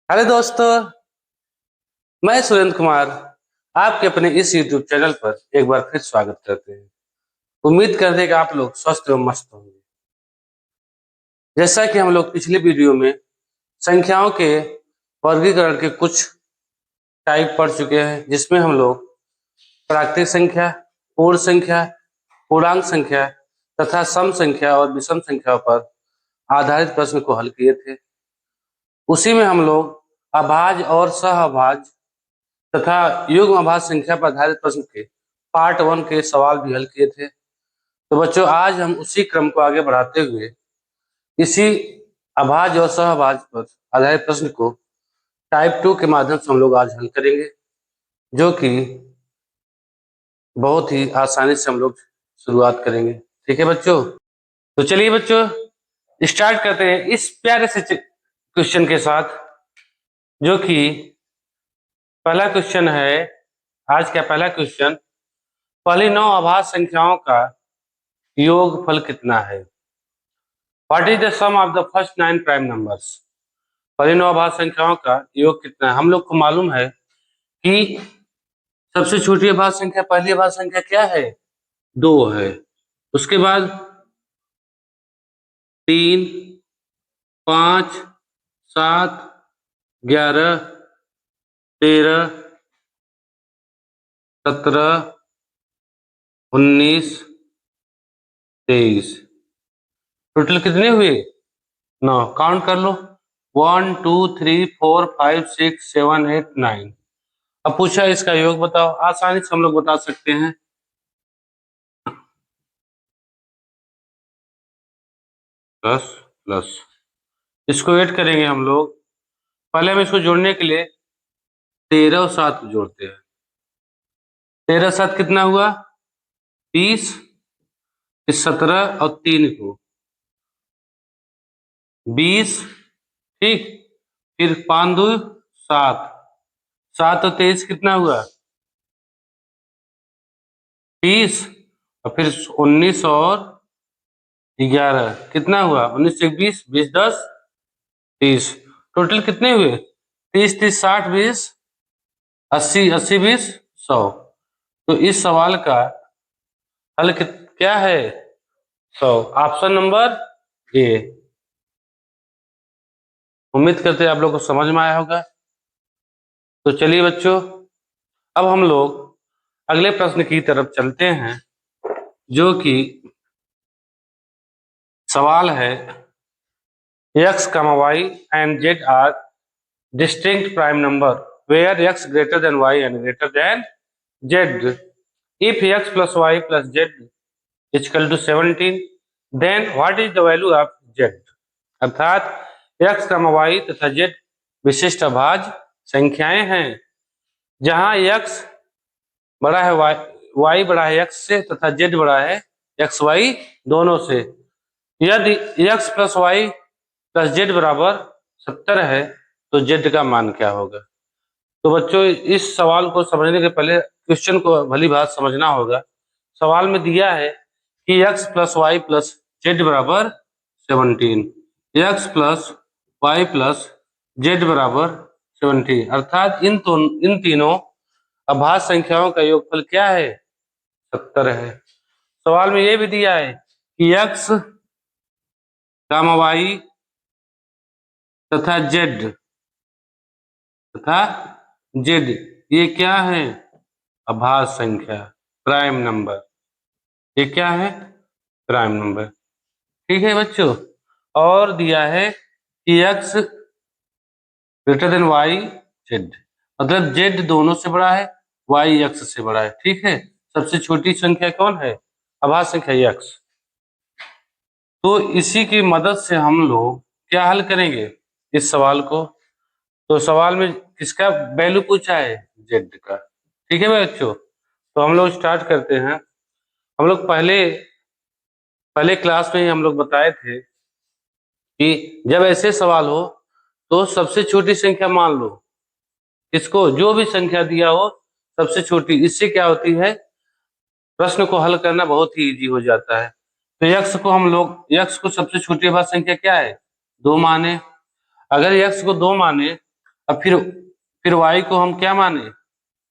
Hello दोस्तों, मैं सुरेंद्र कुमार आपके अपने इस YouTube चैनल पर एक बार फिर स्वागत करते हैं। उम्मीद करते हैं कि आप लोग स्वस्थ एवं मस्त होंगे। जैसा कि हम लोग पिछले वीडियो में संख्याओं के वर्गीकरण के कुछ टाइप पढ़ चुके हैं, जिसमें हम लोग प्राकृतिक संख्या, पूर्ण संख्या, पूर्णांक संख्या तथा सम संख्या और विषम संख्याओं पर आधारित प्रश्न को हल किए थे। उसी में हम लोग अभाज्य और सहअभाज्य तथा युग्म अभाज्य संख्या पर आधारित प्रश्न के पार्ट 1 के सवाल भी हल किए थे। तो बच्चों, आज हम उसी क्रम को आगे बढ़ाते हुए इसी अभाज्य और सहअभाज्य पर आधारित प्रश्न को टाइप 2 के माध्यम से हम लोग आज हल करेंगे, जो कि बहुत ही आसानी से हम लोग शुरुआत करेंगे। ठीक है बच्चों, तो चलिए बच्चों स्टार्ट करते हैं इस प्यारे से क्वेश्चन के साथ, जो कि पहला क्वेश्चन है। आज का पहला क्वेश्चन, पहली 9 अभाज्य संख्याओं का योगफल कितना है? What is the sum of the first 9 prime numbers? पहली 9 अभाज्य संख्याओं का योग कितना है? हम लोग को मालूम है कि सबसे छोटी अभाज्य संख्या, पहली अभाज्य संख्या क्या है? 2 है। उसके बाद 3, 5, 7, 11, 13, 17, 19, 23। टोटल कितने हुए? 9। काउंट कर लो। 1 2 3 4 5 6 7 8 9। अब पूछा इसका योग बताओ। आसानी से हम लोग बता सकते हैं। प्लस प्लस इसको ऐड करेंगे हम लोग। पहले हम इसको जोड़ने के लिए 13 और 7 जोड़ते हैं। 13 7 कितना हुआ? 30। 17 और 3 को 20। ठीक, फिर 5 2 7। 7 और 23 कितना हुआ? 30। और फिर 19 और 11 कितना हुआ? 19 से 20, 20 10 30। टोटल कितने हुए? 30 30 60 20 80 80 20 100। तो इस सवाल का हल क्या है? 100। ऑप्शन नंबर ए। उम्मीद करते हैं आप लोग को समझ में आया होगा। तो चलिए बच्चों, अब हम लोग अगले प्रश्न की तरफ चलते हैं, जो कि सवाल है, x, y and z are distinct prime number where x greater than y and greater than z. If x plus y plus z is equal to 17, then what is the value of z? अर्थात x, y तथा z विशिष्ट अभाज्य संख्याएं हैं, जहां x बड़ा है y बड़ा है x से तथा z बड़ा है x y दोनों से। यदि x plus y plus z बराबर 70 है तो जेड का मान क्या होगा? तो बच्चों, इस सवाल को समझने के पहले क्वेश्चन को भली भांति समझना होगा। सवाल में दिया है कि x plus y plus z बराबर 17। x plus y plus z बराबर 17, अर्थात इन तीनों अभाज्य संख्याओं का योगफल क्या है? 70 है। सवाल में यह भी दिया है कि x, वाई तथा जेड ये क्या है? अभाज्य संख्या, प्राइम नंबर। ये क्या है? Prime number. ठीक है बच्चों। और दिया है कि x greater than y z, मतलब जेड दोनों से बड़ा है, वाई x से बड़ा है। ठीक है। सबसे छोटी संख्या कौन है? अभाज्य संख्या x। तो इसी की मदद से हम लोग क्या हल करेंगे इस सवाल को? तो सवाल में किसका वैल्यू पूछा है? जेड का। ठीक है बच्चों, तो हम लोग स्टार्ट करते हैं। हम लोग पहले क्लास में ही हम लोग बताए थे कि जब ऐसे सवाल हो तो सबसे छोटी संख्या मान लो। इसको जो भी संख्या दिया हो सबसे छोटी, इससे क्या होती है, प्रश्न को हल करना बहुत ही इजी हो जाता है। तो x को सबसे छोटी अभाज्य संख्या क्या है? 2 माने। अगर x को 2 माने अब फिर y को हम क्या माने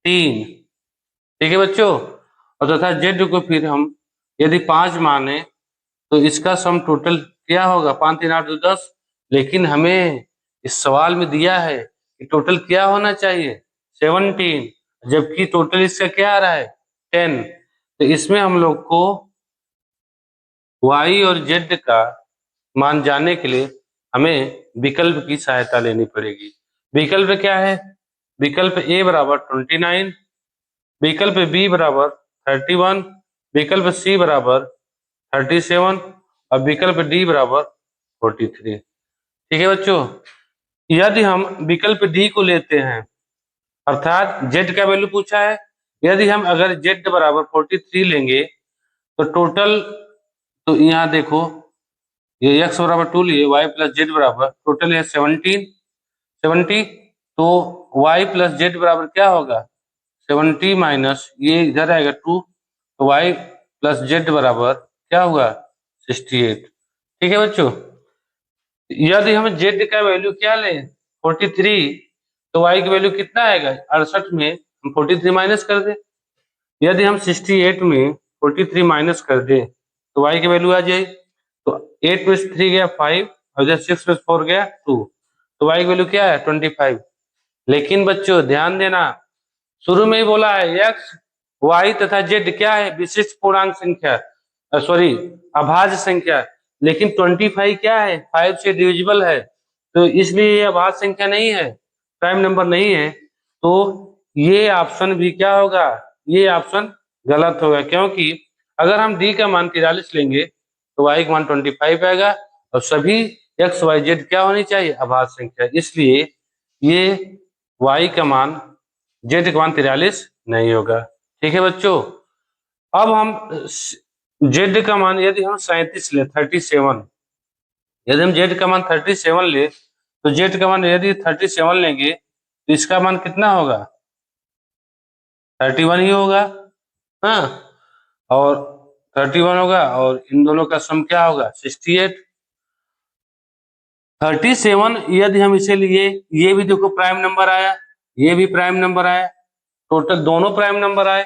3, ठीक है बच्चों। और तथा z को फिर हम यदि 5 माने तो इसका सम टोटल क्या होगा 5 3 8 10। लेकिन हमें इस सवाल में दिया है कि टोटल क्या होना चाहिए 17, जबकि टोटल इसका क्या आ रहा है 10। तो इसमें हम लोग को y और z का मान जानने के लिए हमें विकल्प की सहायता लेनी पड़ेगी। विकल्प क्या है? विकल्प ए बराबर 29, विकल्प बी बराबर 31, विकल्प सी बराबर 37 और विकल्प डी बराबर 43। ठीक है बच्चों, यदि हम विकल्प डी को लेते हैं अर्थात जेड का वैल्यू पूछा है, यदि हम अगर जेड बराबर 43 लेंगे तो टोटल, तो यहाँ देखो ये x बराबर 2 लिए y प्लस जेड बराबर टोटल है 70, तो y प्लस जेड बराबर क्या होगा 70 माइनस ये इधर आएगा 2, तो y प्लस जेड बराबर क्या हुआ 68। ठीक है बच्चों, यदि हम z का वैल्यू क्या लें 43, तो y की वैल्यू कितना आएगा 68 में हम 43 माइनस कर दें। यदि हम 68 में 43 माइनस कर दें तो y की वैल्यू आ जाए, तो 8 में से 3 गया 5 और इधर 6 में से 4 गया 2, तो y की वैल्यू क्या है 25। लेकिन बच्चों ध्यान देना, शुरू में ही बोला है x y तथा z क्या है विशिष्ट पूर्णांक संख्या, सॉरी अभाज्य संख्या, लेकिन 25 क्या है 5 से डिविजिबल है, तो इसलिए ये अभाज्य संख्या नहीं है, प्राइम नंबर नहीं है। तो ये ऑप्शन भी क्या होगा, ये ऑप्शन गलत होगा, क्योंकि अगर हम डी का मान 43 लेंगे तो y का मान 25 आएगा और सभी x y z क्या होनी चाहिए अभाज्य संख्या, इसलिए ये y का मान z का मान 43 नहीं होगा। ठीक है बच्चों, अब हम z का मान यदि हम 37 ले 37, यदि हम z का मान 37 ले तो z का मान यदि 37 लेंगे तो इसका मान कितना होगा 31 ही होगा। हाँ, और 31 होगा और इन दोनों का सम क्या होगा 68। 37 यदि हम इसे लिए, ये भी देखो प्राइम नंबर आया, ये भी प्राइम नंबर आया, टोटल दोनों प्राइम नंबर आए।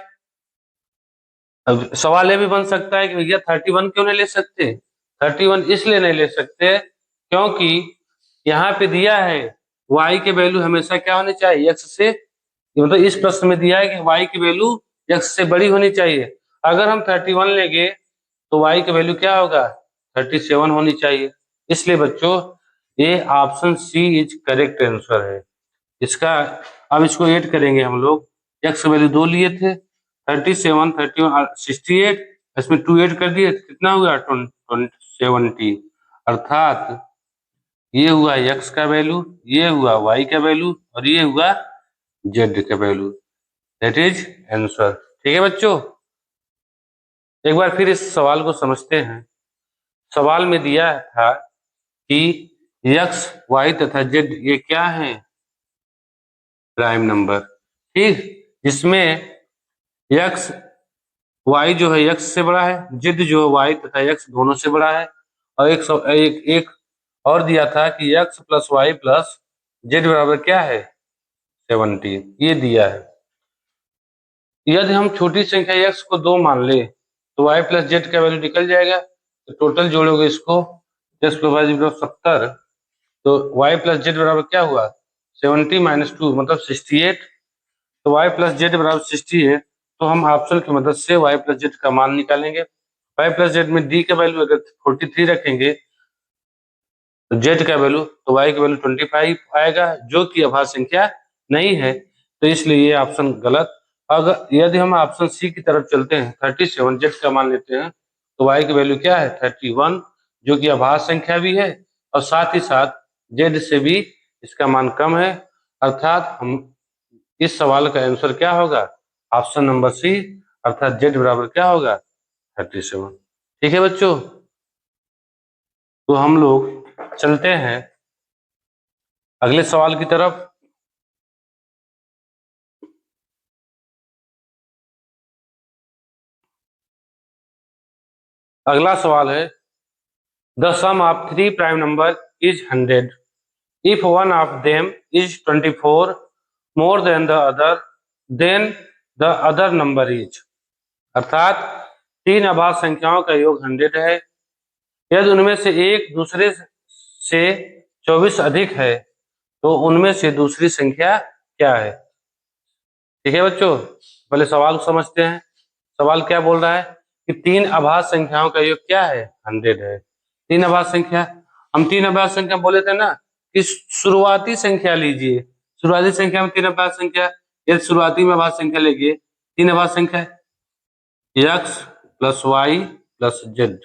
अब सवाल ये भी बन सकता है कि भैया 31 क्यों नहीं ले सकते, 31 इसलिए नहीं ले सकते क्योंकि यहाँ पे दिया है y के वैल्यू हमेशा क्या होनी चाहिए x से, मतलब इस प्रश्न में दिया है कि y की वैल्यू x से बड़ी होनी चाहिए। अगर हम 31 लेंगे तो y की वैल्यू क्या होगा 37 होनी चाहिए। इसलिए बच्चों ये option C is correct answer है इसका। अब इसको ऐड करेंगे हम लोग, x वैल्यू 2 लिए थे 37 31 68, इसमें 2 ऐड कर दिए तो कितना हुआ 70, अर्थात ये हुआ x का वैल्यू, ये हुआ y का वैल्यू और ये हुआ z का वैल्यू, दैट इज आंसर। ठीक है बच्चों, एक बार फिर इस सवाल को समझते हैं। सवाल में दिया था कि x y तथा z ये क्या है प्राइम नंबर, ठीक, जिसमें x y जो है x से बड़ा है, z जो है y तथा x दोनों से बड़ा है, और एक और दिया था कि x plus y plus z बराबर क्या है 70, ये दिया है। यदि हम छोटी संख्या x को 2 मान ले तो y प्लस जेड का वैल्यू निकल जाएगा, तो टोटल जोड़ोगे इसको 10 प्लस वाई 70, तो y प्लस जेड बराबर क्या हुआ 70 माइनस 2 मतलब 68, तो y प्लस जेड बराबर 68, तो हम ऑप्शन की मदद से y प्लस जेड का मान निकालेंगे। y प्लस जेड में d का वैल्यू अगर 43 रखेंगे तो z का वैल्यू, तो y का वैल्यू 25 आएगा जो कि अभाज्य संख्या नहीं है, तो इसलिए ये ऑप्शन गलत। अगर यदि हम ऑप्शन सी की तरफ चलते हैं 37 z का मान लेते हैं तो y की वैल्यू क्या है 31 जो कि अभाज्य संख्या भी है और साथ ही साथ z से भी इसका मान कम है, अर्थात हम इस सवाल का आंसर क्या होगा ऑप्शन नंबर सी, अर्थात z बराबर क्या होगा 37। ठीक है बच्चों, तो हम लोग चलते हैं अगले सवाल की तरफ। अगला सवाल है the sum of 3 prime number is 100। If one of them is 24 more than the other than the other number is, अर्थात तीन अभाज्य संख्याओं का योग 100 है, यदि उनमें से एक दूसरे से 24 अधिक है तो उनमें से दूसरी संख्या क्या है। ठीक है बच्चों, पहले सवाल को समझते हैं। सवाल क्या बोल रहा है कि तीन अभाज्य संख्याओं का योग क्या है, 100 है। तीन अभाज्य संख्या, हम तीन अभाज्य संख्या बोले थे ना कि शुरुआती संख्या लीजिए, शुरुआती संख्या में तीन अभाज्य संख्या, यदि शुरुआती में अभाज्य संख्या लेंगे, तीन अभाज्य संख्या x plus y plus z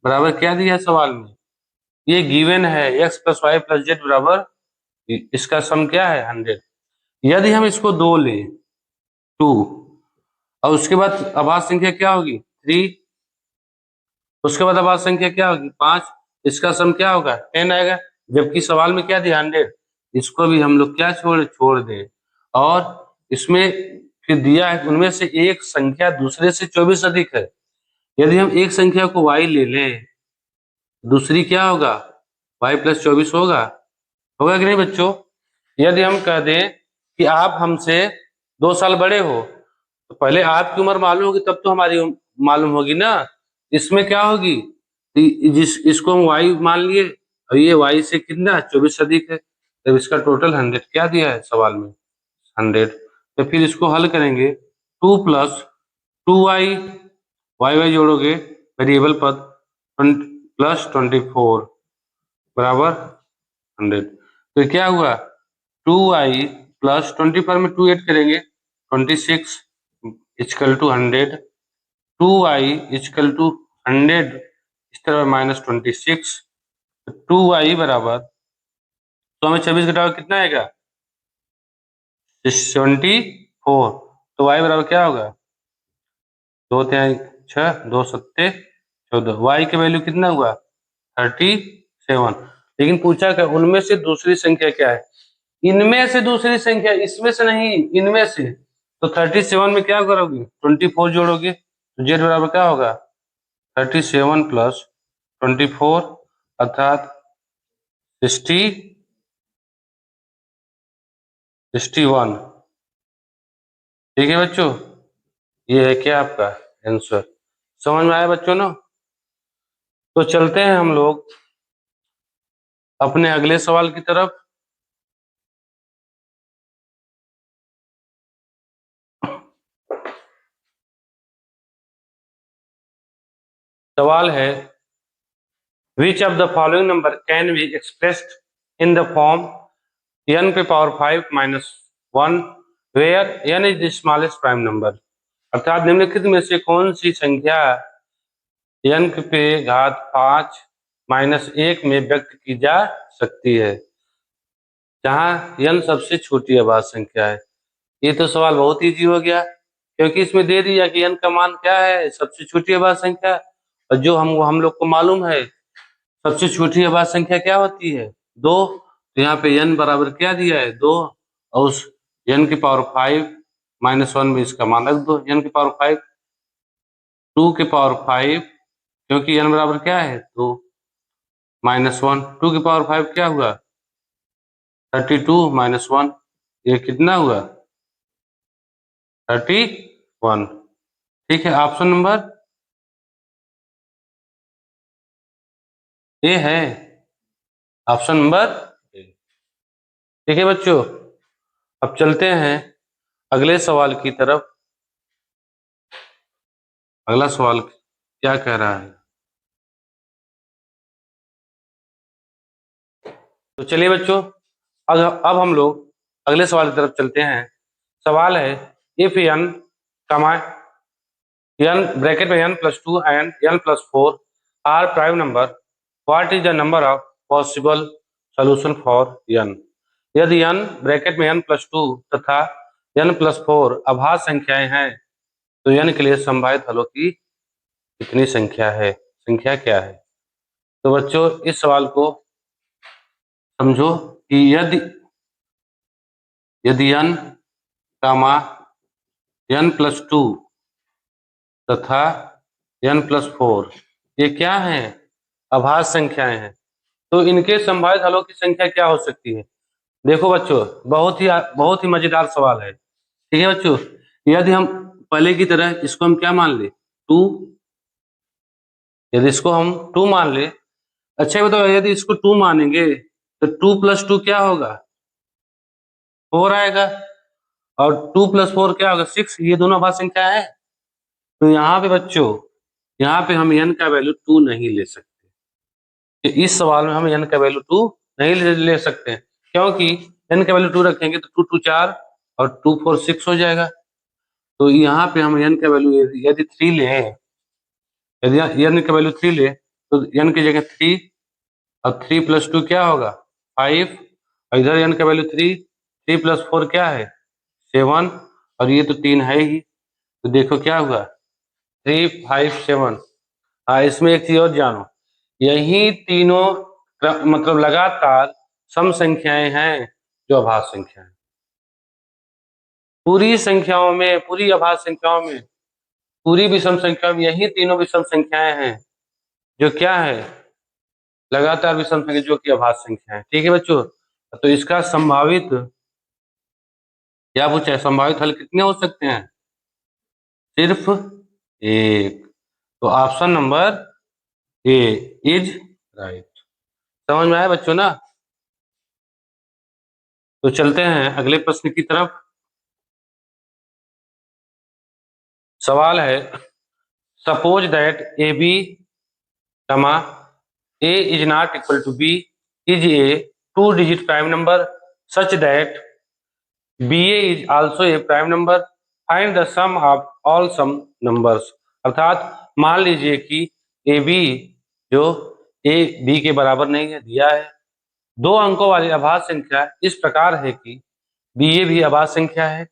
बराबर क्या दिया है सवाल में, ये गिवन है x plus y plus z बराबर, इसका सम क्या है 100। यदि हम इसको 2 ले 2 और उसके बाद अभाज्य संख्या क्या होगी 3, उसके बाद अभाज्य संख्या क्या होगी 5, इसका सम क्या होगा 10 आएगा, जबकि सवाल में क्या दिया 100, इसको भी हम लोग क्या छोड़ दें, और इसमें फिर दिया है उनमें से एक संख्या दूसरे से 24 अधिक है। यदि हम एक संख्या को y ले लें, दूसरी क्या होगा y प्लस 24 होगा कि नहीं बच्चों। यदि हम कह दें कि आप हमसे 2 साल बड़े हो, तो पहले आपकी उम्र मालूम होगी तब तो हमारी मालूम होगी ना। इसमें क्या होगी, इसको हम y मान लिए और ये y से कितना 24 अधिक है, तब इसका टोटल 100 क्या दिया है सवाल में 100। तो फिर इसको हल करेंगे 2 प्लस 2y, y जोड़ोगे वेरिएबल पद प्लस 24 बराबर 100। तो क्या हुआ 2y प्लस 24 में 2 ऐड करेंगे 26 equal to 100, 2y equal to 100 इस तरह माइनस 26, 2y बराबर, तो हमें 26 घटाओ कितना आएगा 74, तो y बराबर क्या होगा 2 3 6 2 7 14, y की वैल्यू कितना हुआ 37। लेकिन पूछा क्या उनमें से दूसरी संख्या क्या है, इनमें से दूसरी संख्या, इसमें से नहीं इनमें से, तो 37 में क्या करोगे 24 जोड़ोगे तो z बराबर क्या होगा 37 प्लस 24 अर्थात 61। ठीक है बच्चों, ये है क्या आपका आंसर, समझ में आया बच्चों ना। तो चलते हैं हम लोग अपने अगले सवाल की तरफ। सवाल है which of the following number can be expressed in the form n पे power 5 minus 1 where n is the smallest prime number, अर्थात निम्नलिखित में से कौन सी संख्या n पे घात 5 माइनस 1 में व्यक्त की जा सकती है, जहां n सबसे छोटी अभाज्य संख्या है। ये तो सवाल बहुत इजी हो गया, क्योंकि इसमें दे दिया कि n का मान क्या है सबसे छोटी अभाज्य संख्या, और जो हम लोग को मालूम है सबसे छोटी अभाज्य संख्या क्या होती है 2, तो यहाँ पे n बराबर क्या दिया है 2, और उस n की पावर 5 माइनस 1 में इसका मान रख दो, n की पावर 5 2 की पावर 5, क्योंकि n बराबर क्या है 2 माइनस 1, 2 की पावर 5 क्या हुआ 32 माइनस 1, ये कितना हुआ 31। ठीक है, ऑप्शन नंबर ए है, ऑप्शन नंबर ए। ठीक है बच्चों, अब चलते हैं अगले सवाल की तरफ। अगला सवाल क्या कह रहा है, तो चलिए बच्चों अब हम लोग अगले सवाल की तरफ चलते हैं। सवाल है if n comma n bracket में n plus 2 and n plus 4 are prime number, what is the number of possible solution for n। यदि n ब्रैकेट में n प्लस 2 तथा n प्लस 4 अभाज्य संख्याएं हैं तो n के लिए संभावित हलों की कितनी संख्या क्या है। तो बच्चों इस सवाल को समझो कि यदि n कामा n प्लस 2 तथा n प्लस 4 ये क्या है अभाज्य संख्याएं हैं, तो इनके संभावित हलों की संख्या क्या हो सकती है? देखो बच्चों, बहुत ही मजेदार सवाल है। ठीक है बच्चों, यदि हम पहले की तरह इसको हम क्या मान ले, 2, यदि इसको हम 2 मान ले। अच्छा ये बताओ, यदि इसको 2 मानेंगे तो 2 + 2 क्या होगा? 4 आएगा। और 2 + 4 क्या होगा? 6। ये दोनों अभाज्य संख्या है। तो यहाँ पे बच्चों, यहाँ पे हम n का वैल्यू 2 नहीं ले सकते। तो इस सवाल में हम n का वैल्यू 2 नहीं ले सकते हैं, क्योंकि n का वैल्यू 2 रखेंगे तो 2 2 4 और 2 4 6 हो जाएगा। तो यहाँ पे हम n का वैल्यू यदि 3 लें, यदि n का वैल्यू 3 ले तो n की जगह 3 और 3 + 2 क्या होगा? 5। और इधर n का वैल्यू 3, 3 + 4 क्या है? 7। और ये तो 3 है ही। तो देखो क्या हुआ, 3 5 7। हाँ, इसमें एक चीज और जानो, यही तीनों मतलब लगातार सम संख्याएं हैं जो अभाज्य संख्या है। पूरी संख्याओं में, पूरी अभाज्य संख्याओं में, पूरी विषम संख्याओं में यही तीनों विषम संख्याएं हैं जो क्या है? लगातार विषम संख्या, जो कि अभाज्य संख्या है। ठीक है बच्चों, तो इसका संभावित क्या पूछा है? संभावित हल कितने हो सकते हैं? सिर्फ एक। तो option number A is right. समझ में आया बच्चों ना? तो चलते हैं अगले प्रश्न की तरफ। सवाल है, suppose that A B comma a is not equal to b is a 2-digit prime number such that ba is also a prime number. Find the sum of all some numbers. अर्थात मान लीजिए कि A B जो A B के बराबर नहीं है, दिया है। 2 अंकों वाली अभाज्य संख्या इस प्रकार है कि बी ए भी अभाज्य संख्या है।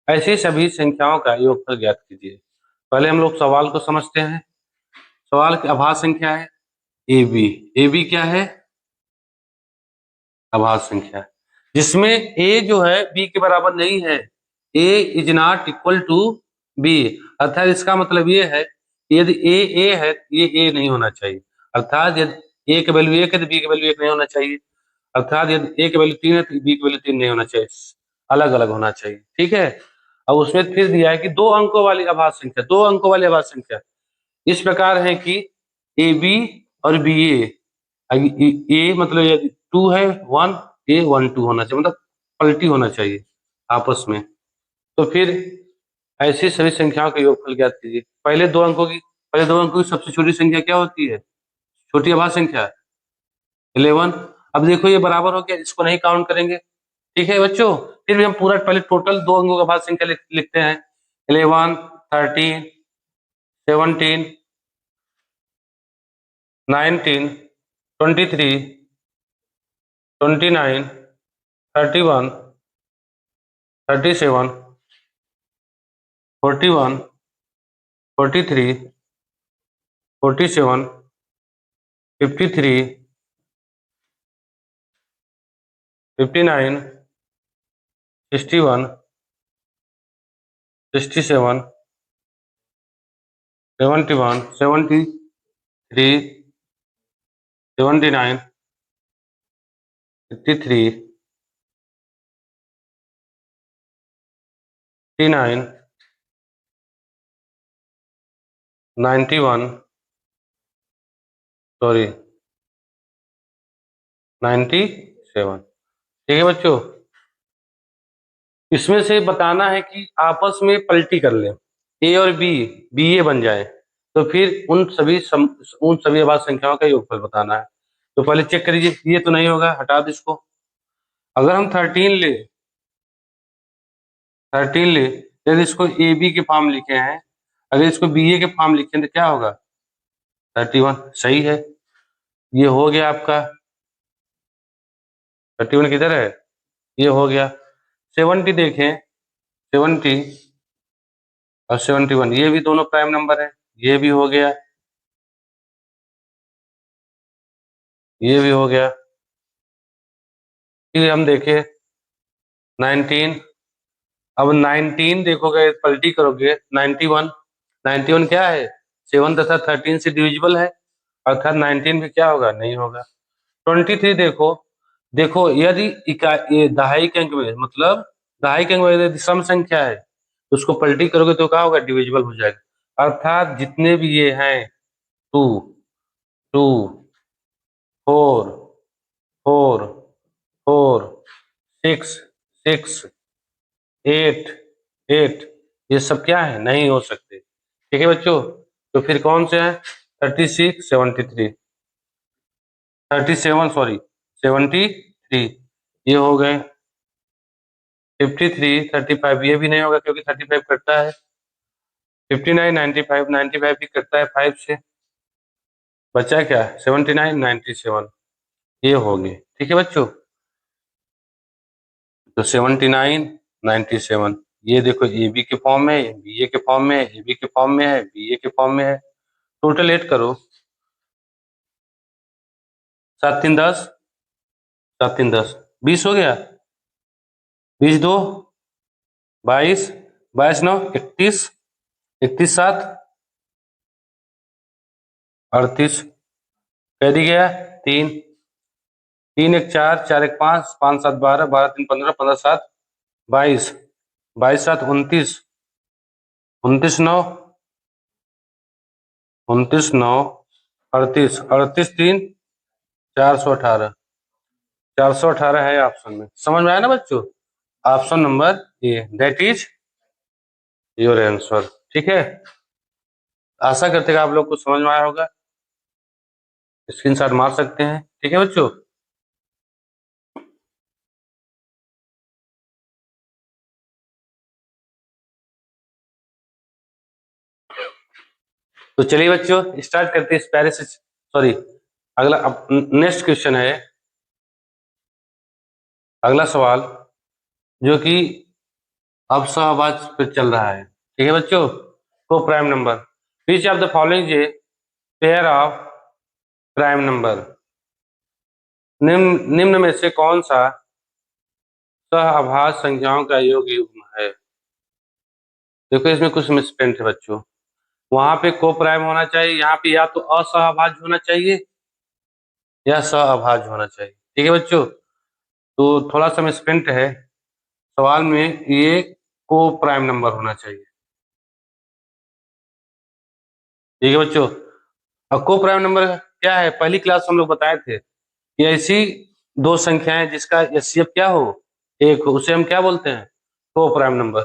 ऐसी सभी संख्याओं का योगफल ज्ञात कीजिए। पहले हम लोग सवाल को समझते हैं। सवाल की अभाज्य संख्या है ए बी। ए बी क्या है? अभाज्य संख्या, जिसमें a जो है b के बराबर नहीं है। a is not equal to b। अर्थात इसका मतलब ये है कि यदि a है ये a नहीं होना चाहिए। अर्थात यदि a का वैल्यू 1 है तो b का वैल्यू 1 नहीं होना चाहिए। अर्थात यदि a का वैल्यू 3 है तो b का वैल्यू 3 नहीं होना चाहिए, अलग अलग होना चाहिए। ठीक है। अब उसमें फिर दिया है कि 2 अंकों वाली अभाज्य संख्या, 2 अंकों वाली अभाज्य संख्या इस प्रकार है कि ए बी और बी ए मतलब यदि 2 है 1, ए 1 2 होना चाहिए, मतलब पलटी होना चाहिए आपस में। तो फिर ऐसी सभी संख्याओं का योगफल ज्ञात कीजिए। पहले दो अंकों की सबसे छोटी संख्या क्या होती है? छोटी अभाज्य संख्या 11। अब देखो ये बराबर हो गया, इसको नहीं काउंट करेंगे। ठीक है बच्चों, फिर भी हम पूरा पहले टोटल 2 अंकों का अभाज्य संख्या लिखते हैं। 11 13 17 19 23 29 31 37 41 43 47 53 59 61 67 71 73 79 53 59 91 सॉरी 97। ठीक है बच्चों, इसमें से बताना है कि आपस में पलटी कर लें, ए और बी ए बन जाए, तो फिर उन सभी अभाज्य संख्याओं का योगफल बताना है। तो पहले चेक करिए, ये तो नहीं होगा, हटा दो इसको। अगर हम 13 ले, यदि इसको ए बी के फॉर्म लिखे हैं, अगर इसको बी ए के फॉर्म लिखे हैं तो क्या होगा? 31। सही है, ये हो गया आपका। 31 किधर है? ये हो गया। 70 देखें, 70 और 71 ये भी दोनों प्राइम नंबर है, ये भी हो गया, ये भी हो गया। फिर हम देखें 19। अब 19 देखोगे, पलटी करोगे 91। 91 क्या है? 7 तथा 13 से डिविजिबल है, अर्थात 19 भी क्या होगा? नहीं होगा। 23 देखो, देखो यदि ये दहाई के अंक में, मतलब दहाई के अंक में यदि सम संख्या है तो उसको पलटी करोगे तो क्या होगा, डिविजिबल हो जाएगा। अर्थात जितने भी ये हैं 2, 2, 4, 4, 4, 6, 6, 8, 8, ये सब क्या है, नहीं हो सकते। ठीक है बच्चों, तो फिर कौन से हैं, 36, 73, 37, सॉरी 73, ये हो गए। 53, 35, ये भी नहीं होगा क्योंकि 35 कटता है। 59, 95, 95 भी कटता है 5 से, बचा क्या, 79, 97, ये हो गए। ठीक है बच्चों, तो 79, 97, ये देखो ए बी के फॉर्म में, बी ए के फॉर्म में, ए बी के फॉर्म में है, बी ए के फॉर्म में है। टोटल एड करो, 7 3 10, 7 3 10, 20 हो गया, 20 2 22, 22 9 31, 31 7 38, कह दी गया 3, 3 1 4, 4 1 5, 5 7 12, 12 3 15, 15 7 22, 22 7 29, 29 9, 29 9 38, 38 3 418, 418 है ऑप्शन में। समझ में आया ना बच्चों, option number A, that is your answer. ठीक है, आशा करते हैं आप लोग को समझ में आया होगा, स्क्रीनशॉट मार सकते हैं। ठीक है बच्चों, तो चलिए बच्चों स्टार्ट करते हैं इस प्यारे से, सॉरी अगला, अब नेक्स्ट क्वेश्चन है, अगला सवाल जो कि अब सहवाज पे चल रहा है। ठीक है बच्चों, को prime number, which of the following a pair of prime number, निम्न में से कौन सा सहअभाज्य संख्याओं का योग युग्म है। देखो इसमें कुछ मिसप्रिंट है बच्चों, वहां पे को प्राइम होना चाहिए, यहाँ पे या तो असहभाज्य होना चाहिए या सहअभाज्य होना चाहिए। ठीक है बच्चों, तो थोड़ा सा मिसप्रिंट है सवाल में, ये को प्राइम नंबर होना चाहिए। ठीक है बच्चों, अब को प्राइम नंबर क्या है, पहली क्लास हम लोग बताए थे कि ऐसी दो संख्याएं जिसका एचसीएफ क्या हो, एक हो, उसे हम क्या बोलते हैं, को प्राइम नंबर।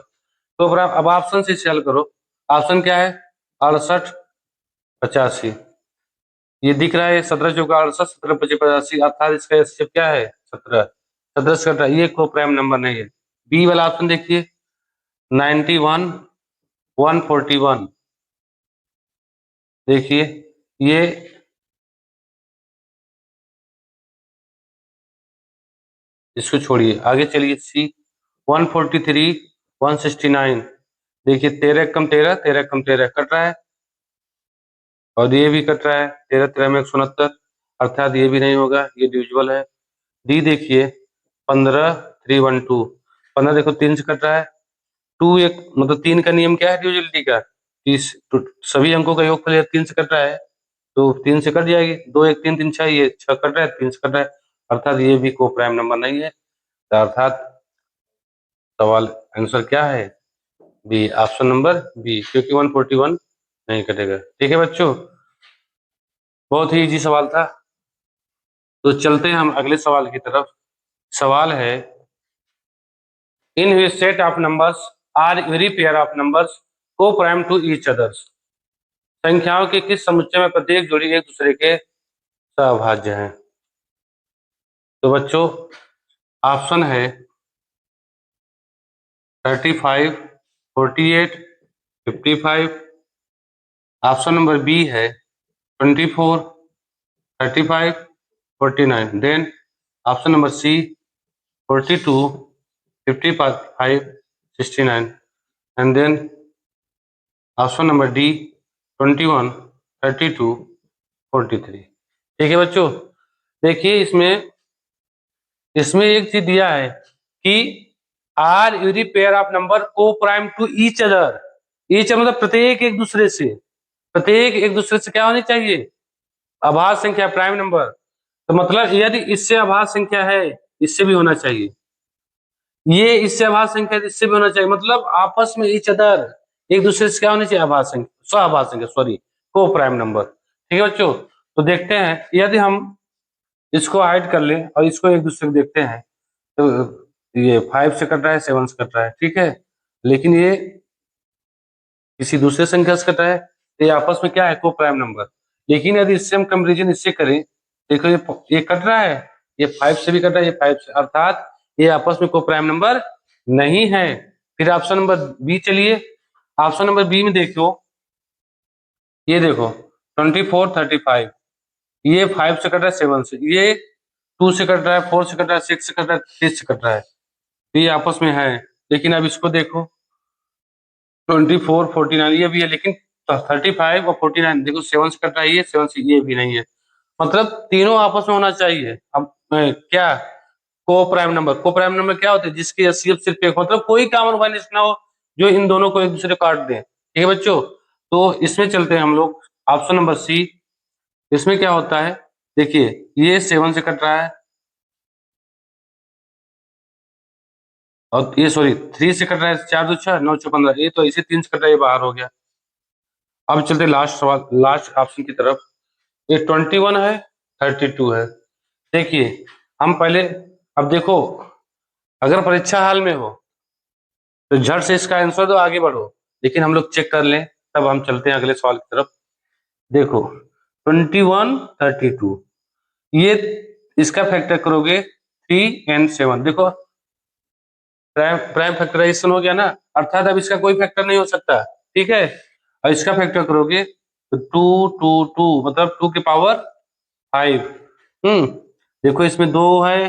को प्राइम, अब ऑप्शन से सॉल्व करो, ऑप्शन क्या है, 68 85, ये दिख रहा है 17 चौका 68, 17 25 85, अर्थात इसका एचसीएफ क्या है, 17, 17 से कटा, ये को प्राइम नंबर नहीं है। बी वाला ऑप्शन देखिए, 91 141, देखिए ये, इसको छोड़िए आगे चलिए, सी 143 169, देखिए 13 कम 13, 13 कम 13 कट रहा है, और ये भी कट रहा है, 13 13 में 169, अर्थात ये भी नहीं होगा, ये डिविजिबल है। डी देखिए 15 312, 15 देखो 3 से कट रहा है, 2 एक मतलब 3 का नियम क्या है डिविजिबिलिटी का, सभी अंकों का योगफल 3 से कट रहा है, तो 3 से कट जाएगी, 2 1 3 3 6, ये 6 कट रहा है, 3 से कट रहा है, अर्थात ये भी को प्राइम नंबर नहीं है। तो अर्थात सवाल आंसर क्या है, बी, ऑप्शन नंबर बी, क्योंकि 141 नहीं कटेगा। ठीक है बच्चों, बहुत ही इजी सवाल था। तो चलते हैं हम अगले सवाल की तरफ। सवाल है, in which set of numbers are every pair of numbers coprime to each others, संख्याओं के किस समुच्चय में प्रत्येक जोड़ी एक दूसरे के सहभाज्य हैं। तो बच्चों ऑप्शन है 35 48 55, ऑप्शन नंबर बी है 24 35 49, then option number C 42 55 69, and then option number D 21 32 43। ठीक है बच्चों, देखिए इसमें इसमें एक चीज दिया है कि are every pair of number coprime to each other, each मतलब प्रत्येक एक दूसरे से, प्रत्येक एक दूसरे से क्या होनी चाहिए, अभाज्य संख्या प्राइम नंबर। तो मतलब यदि इससे अभाज्य संख्या है, इससे भी होना चाहिए, ये इससे अभाज्य संख्या है, इससे भी होना चाहिए, मतलब आपस में ईच अदर, एक दूसरे से क्या होनी चाहिए, अभाज्य संख्या, सहअभाज्य संख्या, सॉरी, को प्राइम नंबर। ठीक है बच्चों, तो देखते हैं यदि हम इसको हाइड कर लें और इसको एक दूसरे को देखते हैं, तो ये 5 से कट रहा है, 7 से कट रहा है, ठीक है, लेकिन ये किसी दूसरे संख्या से कट रहा है, तो ये आपस में क्या है, को प्राइम नंबर। लेकिन यदि इससे हम कंपेरिजन इससे करें, देखो ये कट रहा है, ये 5 से भी कट रहा है, ये 5 से, अर्थात ये आपस में को प्राइम नंबर नहीं है। फिर ऑप्शन नंबर बी चलिए, ऑप्शन नंबर बी में देखो, ये देखो 24 35, ये 5 से कट रहा है, 7 से, ये 2 से कट रहा है, 4 से कट रहा है, 6 से कट रहा है, 3 से कट रहा है, तो ये आपस में है। लेकिन अब इसको देखो 24 49, ये भी है, लेकिन 35 और 49 देखो 7 से कट रहा है, ये 7 से, ये भी नहीं है, मतलब तीनों आपस में होना चाहिए। अब क्या, को प्राइम नंबर, को प्राइम नंबर क्या होता है, जिसकी एचसीएफ सिर्फ एक, मतलब कोई कॉमन वाइनिस ना हो जो इन दोनों को एक दूसरे को काट दे। ठीक है बच्चों, तो इसमें चलते हैं हम लोग, ऑप्शन नंबर सी। इसमें क्या होता है, देखिए ये 7 से कट रहा है, और ये सॉरी 3 से कट रहा है, 4 2 6 9 6 15, ये तो इसे 3 से कट रहा है, ये बाहर हो गया। अब चलते लास्ट सवाल, लास्ट ऑप्शन की तरफ, ये 21 है, 32 है। देखिए हम पहले, अब देखो अगर परीक्षा हाल में हो तो झट से इसका आंसर दो, आगे बढ़ो, लेकिन हम लोग चेक कर लें, तब हम चलते हैं अगले सवाल की तरफ। देखो 21 32, ये इसका फैक्टर करोगे 3 and 7, देखो प्राइम प्राइम फैक्टराइजेशन हो गया ना, अर्थात अब इसका कोई फैक्टर नहीं हो सकता। ठीक है, और इसका फैक्टर करोगे तो 2 2 2, मतलब 2 की पावर 5। देखो इसमें 2 है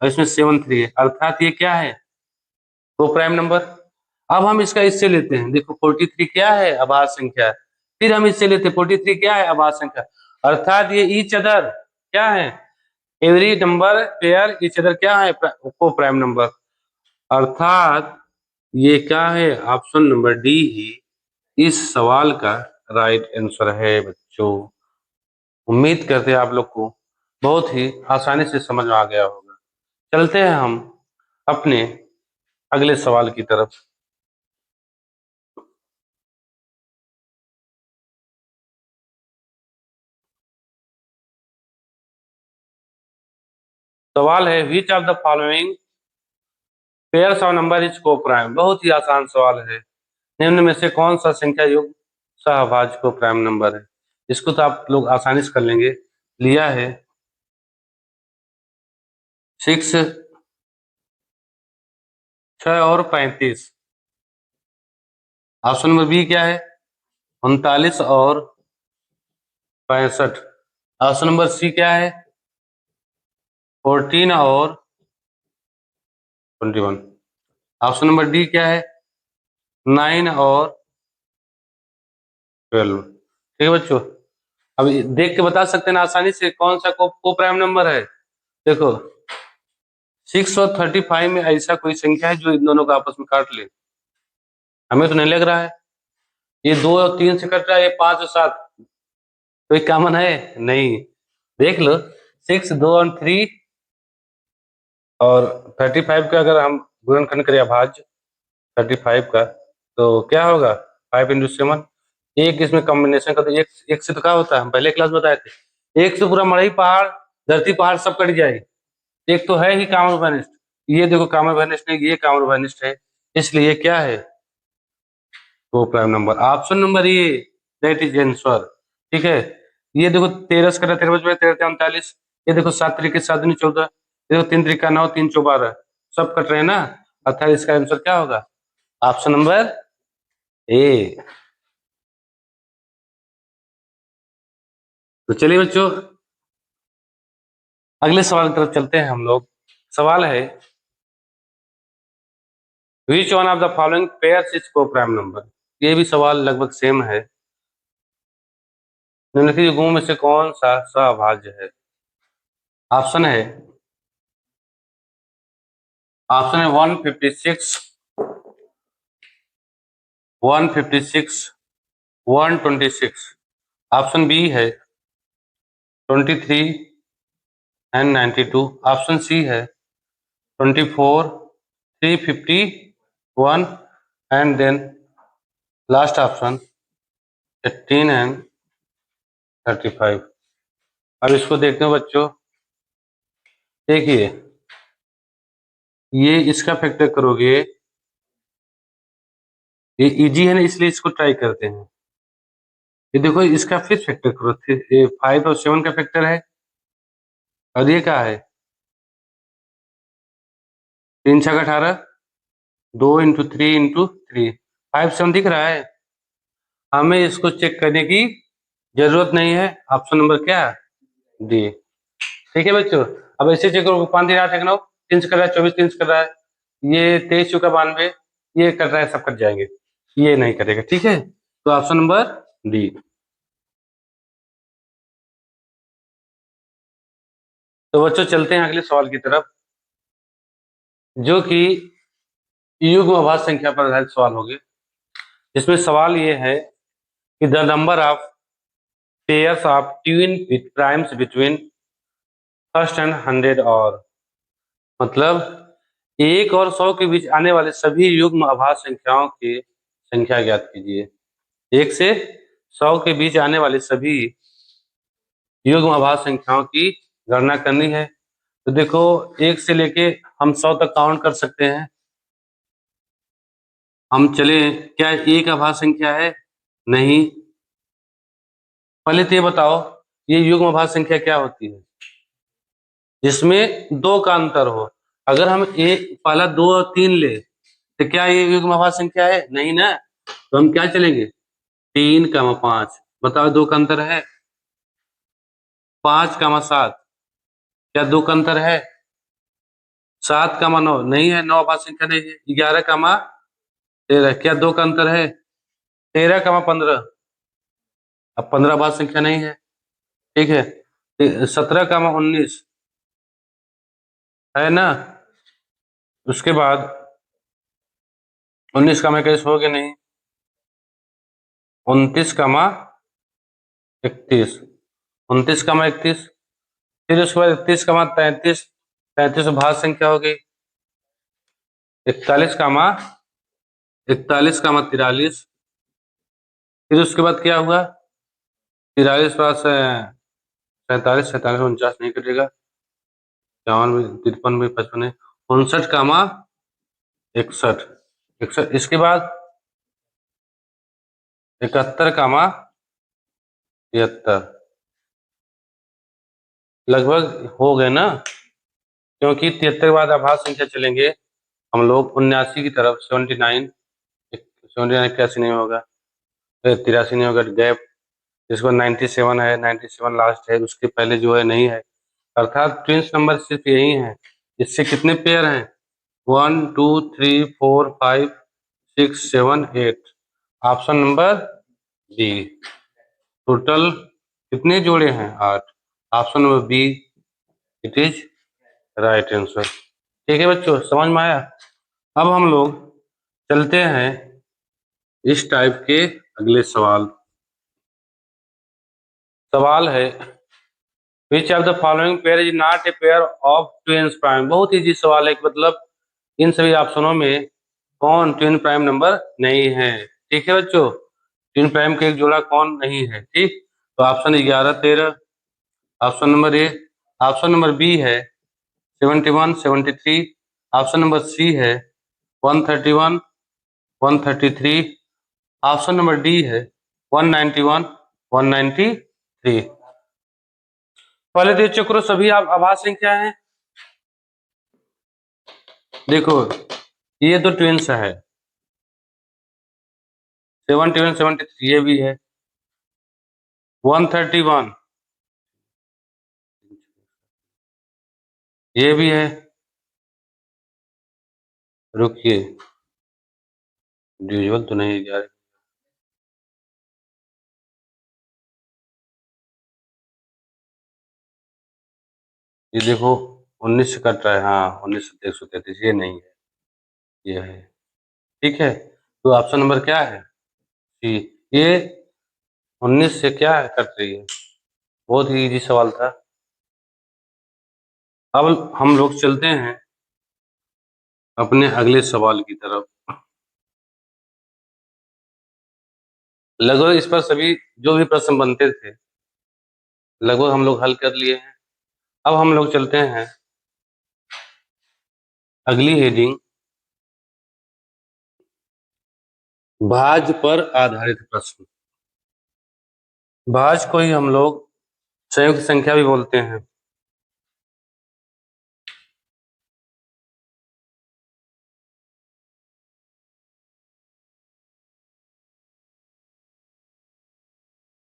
और इसमें 7 3 है, अर्थात ये क्या है, दो प्राइम नंबर। अब हम इसका इससे लेते हैं, देखो 43 क्या है, अभाज्य संख्या है। फिर हम इससे लेते हैं 43 क्या है, अभाज्य संख्या, अर्थात ये ईच अदर क्या है, every number pair each other क्या है, को प्राइम नंबर, अर्थात ये क्या है, ऑप्शन नंबर डी ही इस सवाल का राइट आंसर है बच्चों। उम्मीद करते हैं आप लोग को बहुत ही आसानी से समझ में आ गया होगा। चलते हैं हम अपने अगले सवाल की तरफ। सवाल है, which of the following pairs of number is को प्राइम, बहुत ही आसान सवाल है, निम्न में से कौन सा संख्या युग सहभाज्य को प्राइम नंबर है। इसको तो आप लोग आसानी से कर लेंगे, लिया है 6 6 और 35, ऑप्शन नंबर बी क्या है, 39 और 65, ऑप्शन नंबर सी क्या है, 14 और 21, ऑप्शन नंबर डी क्या है, 9 और 12। ठीक है बच्चों, अब देख के बता सकते हैं ना आसानी से कौन सा को प्राइम नंबर है। देखो 6 और 35 में ऐसा कोई संख्या है जो इन दोनों को आपस में काट ले, हमें तो नहीं लग रहा है। ये 2 और 3 से कट रहा है, ये 5 और 7, कोई कॉमन है नहीं, देख लो 6 2 और 3 और 35 का अगर हम गुणनखंड करें अभाज्य 35 का, तो क्या होगा 5 × 7, एक इसमें कॉम्बिनेशन का, तो एक से तो क्या होता है, हम पहले क्लास में बताए थे, एक से पूरा मड़ई पहाड़ धरती पहाड़ सब कट जाए, एक तो है ही कामन वैनिस्ट, ये देखो कामन वैनिस्ट नहीं, ये कामन वैनिस्ट है, इसलिए क्या है, वो prime number, option number A, that is answer. ठीक है, ये देखो 13 से कटा 13 बच 13 39, ये देखो 7 तरीके 7 दूनी 14, देखो 3 तरीका 9 3 चौ 12, सब कट रहे हैं ना, अर्थात इसका आंसर क्या होगा, ऑप्शन नंबर ए। तो चलिए बच्चों अगले सवाल की तरफ चलते हैं हम लोग। सवाल है, which one of the following pairs is को प्राइम नंबर, ये भी सवाल लगभग सेम है, निम्नलिखित युग्मों में से कौन सा सहभाज्य है। ऑप्शन है, ऑप्शन है 156 156 126, ऑप्शन बी है 23 एंड 92। ऑप्शन सी है 24, 351 and then last option 18 and 35। अब इसको देखते हो बच्चों, देखिए ये इसका फैक्टर करोगे, ये इजी है ना इसलिए इसको ट्राई करते हैं। ये देखो इसका फिर फैक्टर करो, 5 और 7 का फैक्टर है, और ये क्या है 3 6 18, 2 इंटू 3 इंटू 3, 5 7 दिख रहा है। हमें इसको चेक करने की जरूरत नहीं है, ऑप्शन नंबर क्या डी। ठीक है बच्चों, अब ऐसे चेक करो 5 3 8 1 9, 3 से कर रहा है 24, 3 से कर रहा है, ये 23 चौका 92, ये कर रहा है, सब कट जाएंगे, ये नहीं करेगा। ठीक है, तो ऑप्शन नंबर डी। तो बच्चों चलते हैं अगले सवाल की तरफ, जो कि युग्म अभाज्य संख्या पर आधारित सवाल होंगे। इसमें सवाल ये है कि the number of pairs of twin primes between first and 100, और मतलब 1 और 100 के बीच आने वाले सभी युग्म अभाज्य संख्याओं की संख्या ज्ञात कीजिए। 1 से 100 के बीच आने वाले सभी युग्म अभाज्य संख्याओं की गणना करनी है। तो देखो 1 से लेके हम 100 तक काउंट कर सकते हैं। हम चले, क्या एक अभाज्य संख्या है? नहीं। पहले तो ये बताओ ये युग्म अभाज्य संख्या क्या होती है? जिसमें 2 का अंतर हो। अगर हम एक पहला 2 और 3 ले तो क्या ये युग्म अभाज्य संख्या है? नहीं ना। तो हम क्या चलेंगे 3 का 5, बताओ 2 का अंतर है। 5 का 7, क्या 2 का अंतर है? 7 का 9, नहीं है, 9 अभाज्य संख्या नहीं है। 11 का 13, क्या 2 का अंतर है? 13 का 15, अब 15 अभाज्य संख्या नहीं है। ठीक है, 17 का 19 है ना। उसके बाद 19 का मैं कैसे हो गया नहीं, 29 का 31, 29 का 31, फिर उसके बाद 31 का 33, 33 भाज्य संख्या हो गई। 41 का 41 का 43, फिर उसके बाद क्या हुआ 43 पास 47, 47 49 नहीं कटेगा, 54 में 53 में 55 है, 59 का 61, 61, इसके बाद 71 का 73, लगभग हो गए ना, क्योंकि 73 के बाद आभाज्य संख्या चलेंगे हम लोग 79 की तरफ, 79, 79 81 नहीं होगा, 83 नहीं होगा, गैप। इसको 97 है, 97 लास्ट है, उसके पहले जो है नहीं है, अर्थात ट्विंस नंबर सिर्फ यही है। इससे कितने पेयर हैं 1 2 3 4 5 6 7 8, ऑप्शन नंबर बी। टोटल कितने जोड़े हैं 8, option number B it is right answer. ठीक है बच्चों, समझ में आया। अब हम लोग चलते हैं इस टाइप के अगले सवाल। सवाल है which of the following pair is not a pair of twins prime. बहुत इजी सवाल है, मतलब इन सभी ऑप्शनों में कौन ट्विन प्राइम नंबर नहीं है। ठीक है बच्चों, ट्विन प्राइम का एक जोड़ा कौन नहीं है। ठीक, तो option 11 13, option number A, option number B है 71 73, ऑप्शन नंबर सी है 131 133, ऑप्शन नंबर डी है 191 193। पहले देख चक्रो सभी आभाज्य संख्या है। देखो ये तो ट्विंस है, 71 73 ये भी है, 131 ये भी है, रुकिए डिविजिबल तो नहीं जा रहे, ये देखो 19 से कट रहा है, हाँ 19 से 133, ये नहीं है, ये है। ठीक है, तो ऑप्शन नंबर क्या है सी, ये 19 से क्या है कट रही है। बहुत ही इजी सवाल था। अब हम लोग चलते हैं अपने अगले सवाल की तरफ। लगभग इस पर सभी जो भी प्रश्न बनते थे लगभग हम लोग हल कर लिए हैं। अब हम लोग चलते हैं अगली हेडिंग, भाज्य पर आधारित प्रश्न। भाज्य को ही हम लोग संयुक्त संख्या भी बोलते हैं।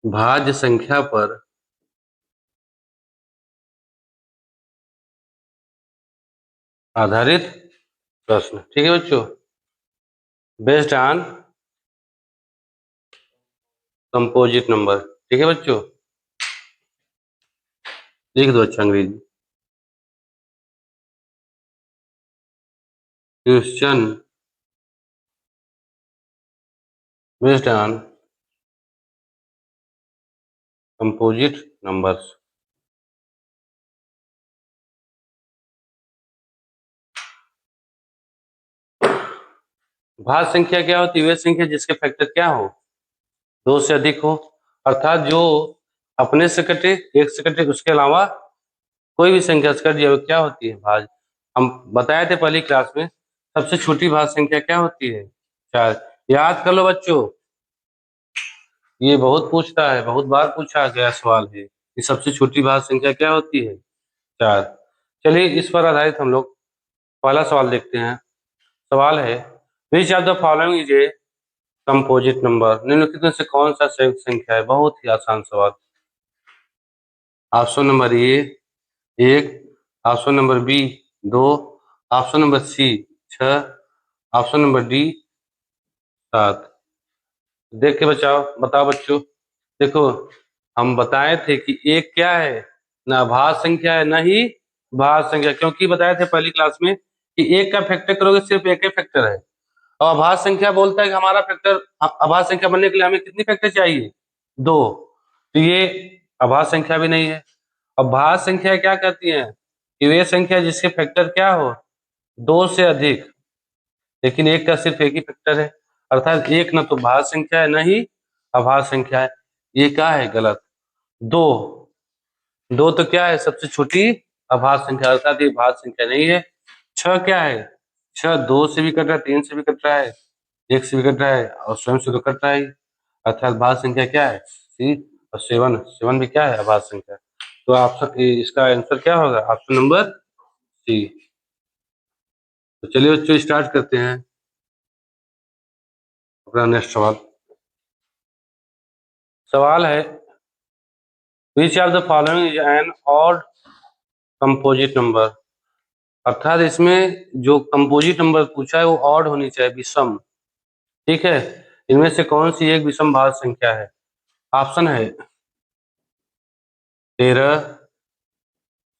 भाज्य संख्या पर आधारित प्रश्न, ठीक है बच्चों, बेस्ड ऑन कंपोजिट नंबर। ठीक है बच्चों, लिख दो अच्छा अंग्रेजी। Question based on composite numbers. भाज्य संख्या क्या होती है? वह संख्या जिसके फैक्टर क्या हो, दो से अधिक हो, अर्थात जो अपने से कटे, एक से कटे, उसके अलावा कोई भी संख्या से कट जाए, वो क्या होती है? भाज्य। हम बताए थे पहली क्लास में, सबसे छोटी भाज्य संख्या क्या होती है? 4। याद कर लो बच्चों, ये बहुत पूछता है, बहुत बार पूछा गया सवाल है कि सबसे छोटी भाज्य संख्या क्या होती है? 4। चलिए इस पर आधारित हम लोग पहला सवाल देखते हैं। सवाल है, which of the following is a composite number? निम्नलिखित में से कौन सा संयुक्त संख्या है? बहुत ही आसान सवाल। Option number A 1, option number B 2, option number C 6, option number D 7। देख के बताओ बच्चों। देखो, हम बताए थे कि एक क्या है, ना भाज्य संख्या है ना ही भाज्य संख्या, क्योंकि बताए थे पहली क्लास में कि एक का फैक्टर करोगे सिर्फ एक ही फैक्टर है। और अभाज्य संख्या बोलता है कि हमारा फैक्टर, अभाज्य संख्या बनने के लिए हमें कितनी फैक्टर चाहिए? 2। तो ये अभाज्य संख्या भी नहीं है। अब भाज्य संख्या क्या कहती है कि वे संख्या जिसके फैक्टर क्या हो, 2 से अधिक, लेकिन एक का सिर्फ एक ही फैक्टर है, अर्थात एक न तो भाज्य संख्या है न ही अभाज्य संख्या है। ये क्या है? गलत। 2, 2 तो क्या है? सबसे छोटी अभाज्य संख्या, अर्थात ये भाज्य संख्या नहीं है। 6 क्या है? 6 2 से भी कट रहा है, 3 से भी कट रहा है, एक से भी कट रहा है और स्वयं से तो कट रहा है, अर्थात भाज्य संख्या क्या है? सी। और 7, 7 भी क्या है? अभाज्य संख्या। तो ऑप्शन, इसका आंसर क्या होगा? Option number C. तो चलिए बच्चों स्टार्ट करते हैं अपना नेक्स्ट सवाल। सवाल है, which of the following is an odd composite number? अर्थात इसमें जो कंपोजिट नंबर पूछा है वो ऑड होनी चाहिए, विषम। ठीक है, इनमें से कौन सी एक विषम भाज्य संख्या है? ऑप्शन है 13,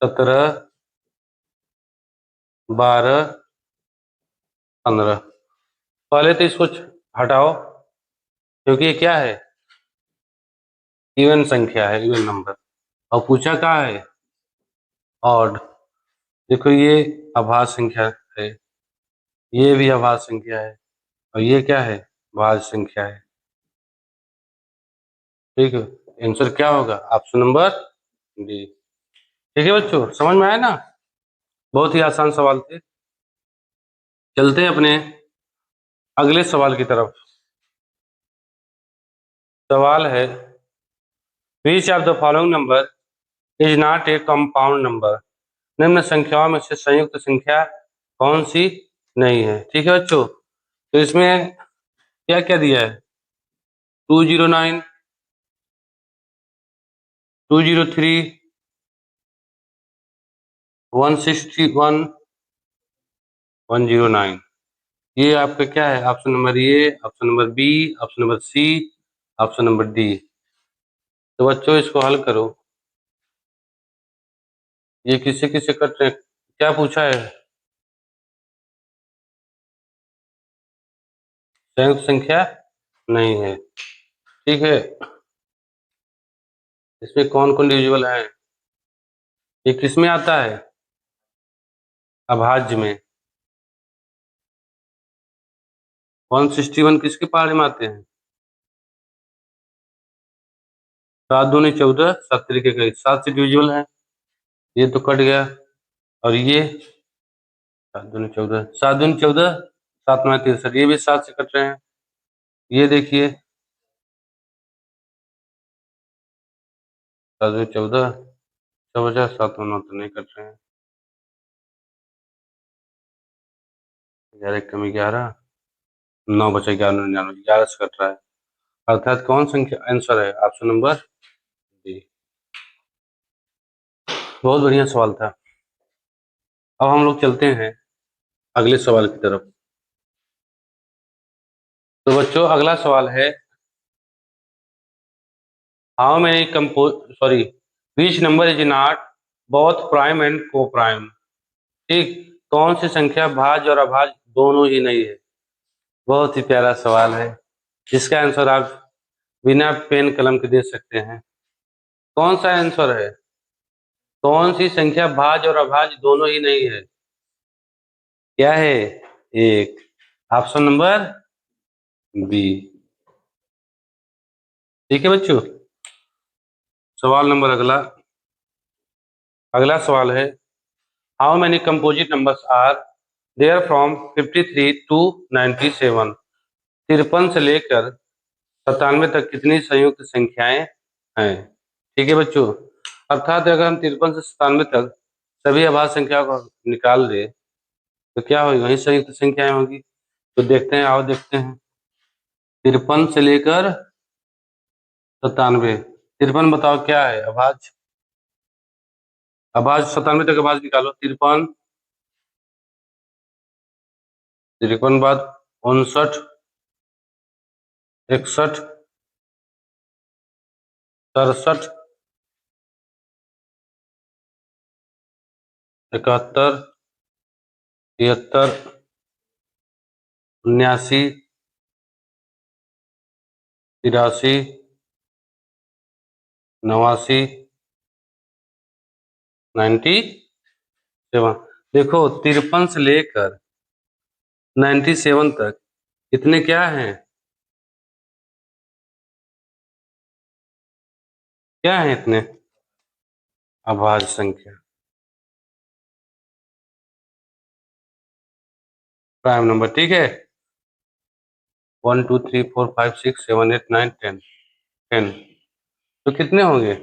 17, 12, 15। पहले तो इसको हटाओ, क्योंकि ये क्या है? इवन संख्या है, इवन नंबर। और पूछा क्या है? ऑड। देखो ये अभाज्य संख्या है, ये भी अभाज्य संख्या है, और ये क्या है? भाज्य संख्या है। ठीक है, आंसर क्या होगा? Option number D. ठीक है बच्चों, समझ में आया ना? बहुत ही आसान सवाल थे। चलते हैं अपने अगले सवाल की तरफ। सवाल है, which of the following number is not a compound number? निम्न संख्याओं में से संयुक्त संख्या कौन सी नहीं है? ठीक है बच्चों, तो इसमें क्या क्या दिया है? 209, 203, 161, 109। ये आपका क्या है? Option number A, option number B, option number C, option number D. तो बच्चों इसको हल करो। ये किसे किसे कट रहे? क्या पूछा है? संयुक्त संख्या नहीं है। ठीक है, इसमें कौन कौन डिविजिबल है? ये किस में आता है? अभाज्य में 161 किसके पहाड़े में आते हैं? 7 दूनी 14, 7 तरीके का 7 से डिविजिबल है, ये तो कट गया। और ये 7 दूनी 14, 7 दूनी 14, 7 9 63, ये भी 7 से कट रहे हैं। ये देखिए 7 दूनी 14, 14 7 9 तो नहीं कट रहे हैं। 11 कमी 11, 9 बचा 11 99, 11 से कट रहा है, अर्थात कौन संख्या आंसर है? Option number D. बहुत बढ़िया सवाल था। अब हम लोग चलते हैं अगले सवाल की तरफ। तो बच्चों अगला सवाल है, how many sorry which number is not both prime and को प्राइम? ठीक, कौन सी संख्या भाज्य और अभाज्य दोनों ही नहीं है? बहुत ही प्यारा सवाल है, जिसका आंसर आप बिना पेन कलम के दे सकते हैं। कौन सा आंसर है? कौन सी संख्या भाज्य और अभाज्य दोनों ही नहीं है? क्या है? एक, ऑप्शन नंबर बी। ठीक है बच्चों। सवाल नंबर अगला सवाल है, how many composite numbers are there from 53 to 97? 53 से लेकर 97 तक कितनी संयुक्त संख्याएं हैं? ठीक है बच्चों, अर्थात अगर हम 53 से 97 तक सभी अभाज्य संख्याओं को निकाल दे तो क्या होगी? वही संयुक्त संख्याएं होगी। तो देखते हैं, आओ देखते हैं। 53 से लेकर 97, 53 बताओ क्या है? अभाज्य। अभाज्य 97 तक अभाज्य निकालो। 53, 53 बाद 59, 61, 67, 71, 73, 79, 83, 89, 97। देखो 53 से लेकर 97 तक कितने क्या हैं? क्या है इतने? अभाज्य संख्या, प्राइम नंबर। ठीक है, 1 2 3 4 5 6 7 8 9 10, 10 तो कितने होंगे?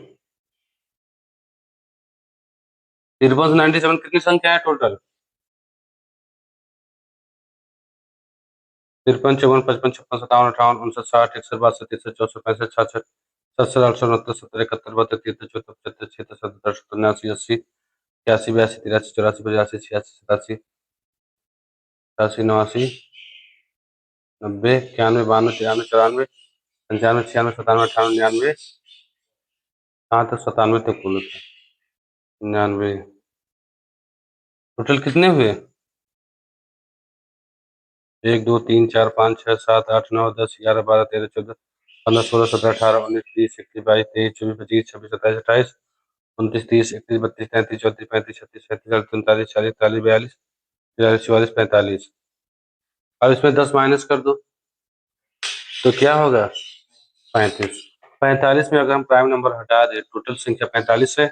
53 से 97 कितनी संख्या है टोटल? 53 54 55 56 57 58 59 60 61 62 63 64 65 66 67 68 69 70 71 72 73 74 75 76 77 78 79 80 81 82 83 84 85 86 87 88 89 90 91 92 93 94 95 96 97 98 99, हाँ तो 97 तक बोले थे। 99 टोटल कितने हुए? 1 2 3 4 5 6 7 8 9 10 11 12 13 14 15 16 17 18 19 20 21 22 23 24 25 26 27 28 29 30 31 32 33 34 35 36 37 38 39 40 41 42 43 44 45। अब इसमें 10 माइनस कर दो तो क्या होगा? 35। 45 में अगर हम प्राइम नंबर हटा दें, टोटल संख्या 45 है,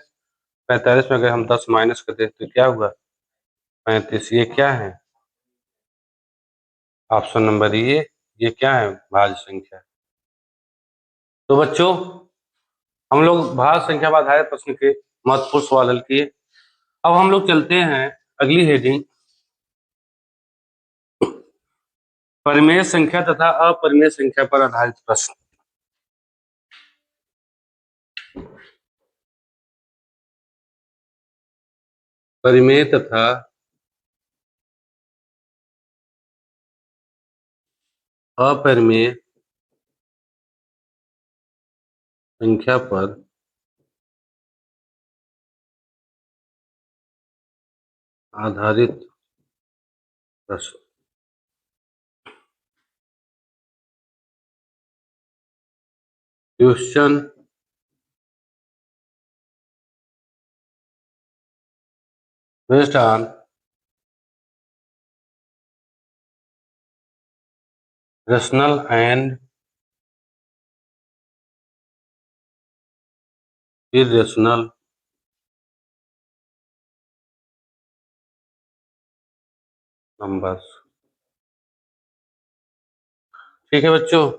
45 में अगर हम 10 माइनस कर दें तो क्या हुआ? 35। ये क्या है? ऑप्शन नंबर ये क्या है? भाज्य संख्या। तो बच्चों हम लोग भाज्य संख्या पर आधारित प्रश्न के महत्वपूर्ण सवाल हल किए। अब हम लोग चलते हैं अगली हेडिंग, परिमेय संख्या तथा अपरिमेय संख्या पर आधारित प्रश्न। परिमेय तथा अपरिमेय संख्या पर आधारित प्रश्न। Question based on rational and irrational numbers. ठीक है बच्चों,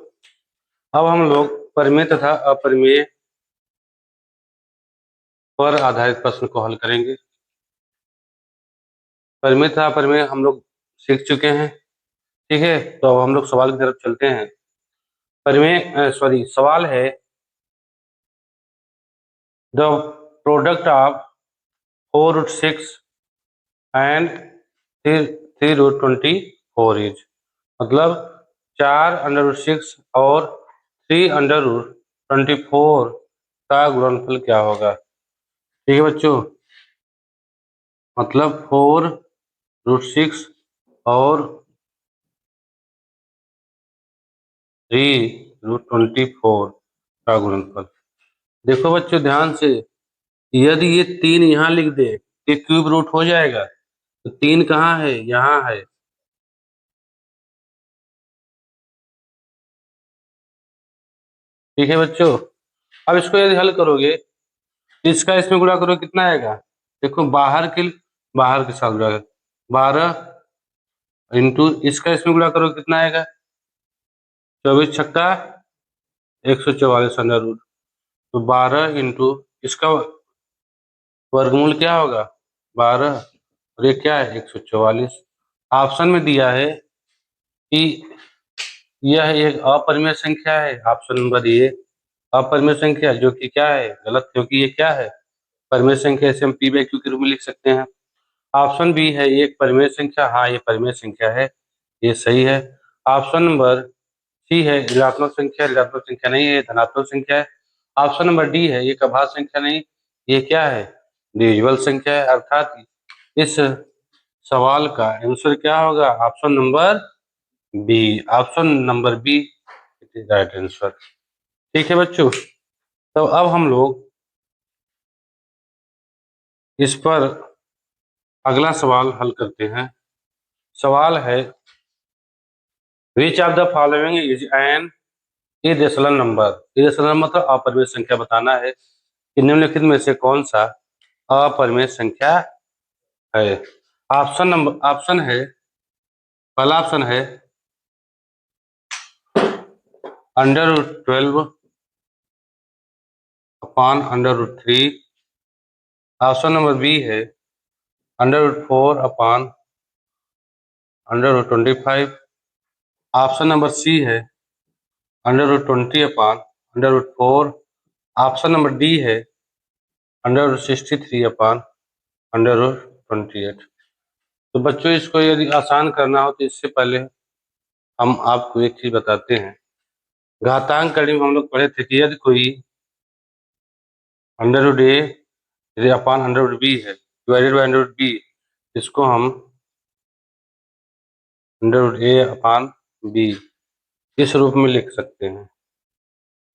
अब हम लोग परिमेय तथा अपरिमेय पर आधारित प्रश्न को हल करेंगे। परिमेय तथा अपरिमेय हम लोग सीख चुके हैं। ठीक है, तो अब हम लोग सवाल की तरफ चलते हैं। सवाल है, the product of 4√6 and 3√24 is, मतलब 4√6 और 3√24 का गुणनफल क्या होगा। ठीक है बच्चों, मतलब 4√6 और 3√24 का गुणनफल। देखो बच्चों ध्यान से, यदि ये 3 यहाँ लिख दे ये क्यूब रूट हो जाएगा, तो 3 कहाँ है, यहाँ है। ठीक है बच्चों, अब इसको यदि हल करोगे, इसका इसमें गुणा करो कितना आएगा। देखो बाहर के साथ गुणा, 12 इंटू इसका इसमें गुणा करो कितना आएगा, 24 छक्का 144 अंडर रूट, तो 12 इंटू इसका वर्गमूल क्या होगा 12, और ये क्या है 144। ऑप्शन में दिया है कि यह एक अपरिमेय संख्या है, ऑप्शन नंबर ए अपरिमेय संख्या, जो कि क्या है गलत, क्योंकि ये क्या है परिमेय संख्या, इसे हम पी बाई क्यू के रूप में लिख सकते हैं। ऑप्शन बी है ये एक परिमेय संख्या, हाँ ये परिमेय संख्या है, ये सही है। ऑप्शन नंबर सी है ऋणात्मक संख्या, ऋणात्मक संख्या नहीं है, धनात्मक संख्या है। ऑप्शन नंबर डी है ये एक अभाज्य संख्या नहीं, ये क्या है डिविजिबल संख्या है। अर्थात इस सवाल का आंसर क्या होगा, option number B, option number B it is right answer. ठीक है बच्चों, तो अब हम लोग इस पर अगला सवाल हल करते हैं। सवाल है, which of the following is an irrational number. Irrational मतलब अपरिमेय संख्या बताना है कि निम्नलिखित में से कौन सा अपरिमेय संख्या है। ऑप्शन है, पहला ऑप्शन है √12 अपॉन √3। ऑप्शन नंबर बी है √4 अपॉन √25। ऑप्शन नंबर सी है √20 अपॉन √4। ऑप्शन नंबर डी है √63 अपॉन √28। तो बच्चों इसको यदि आसान करना हो तो इससे पहले हम आपको एक चीज बताते हैं। घातांक कड़ी में हम लोग पढ़े थे कि यदि कोई √a अपॉन √b है डिवाइडेड बाई √b, इसको हम √a अपॉन b इस रूप में लिख सकते हैं।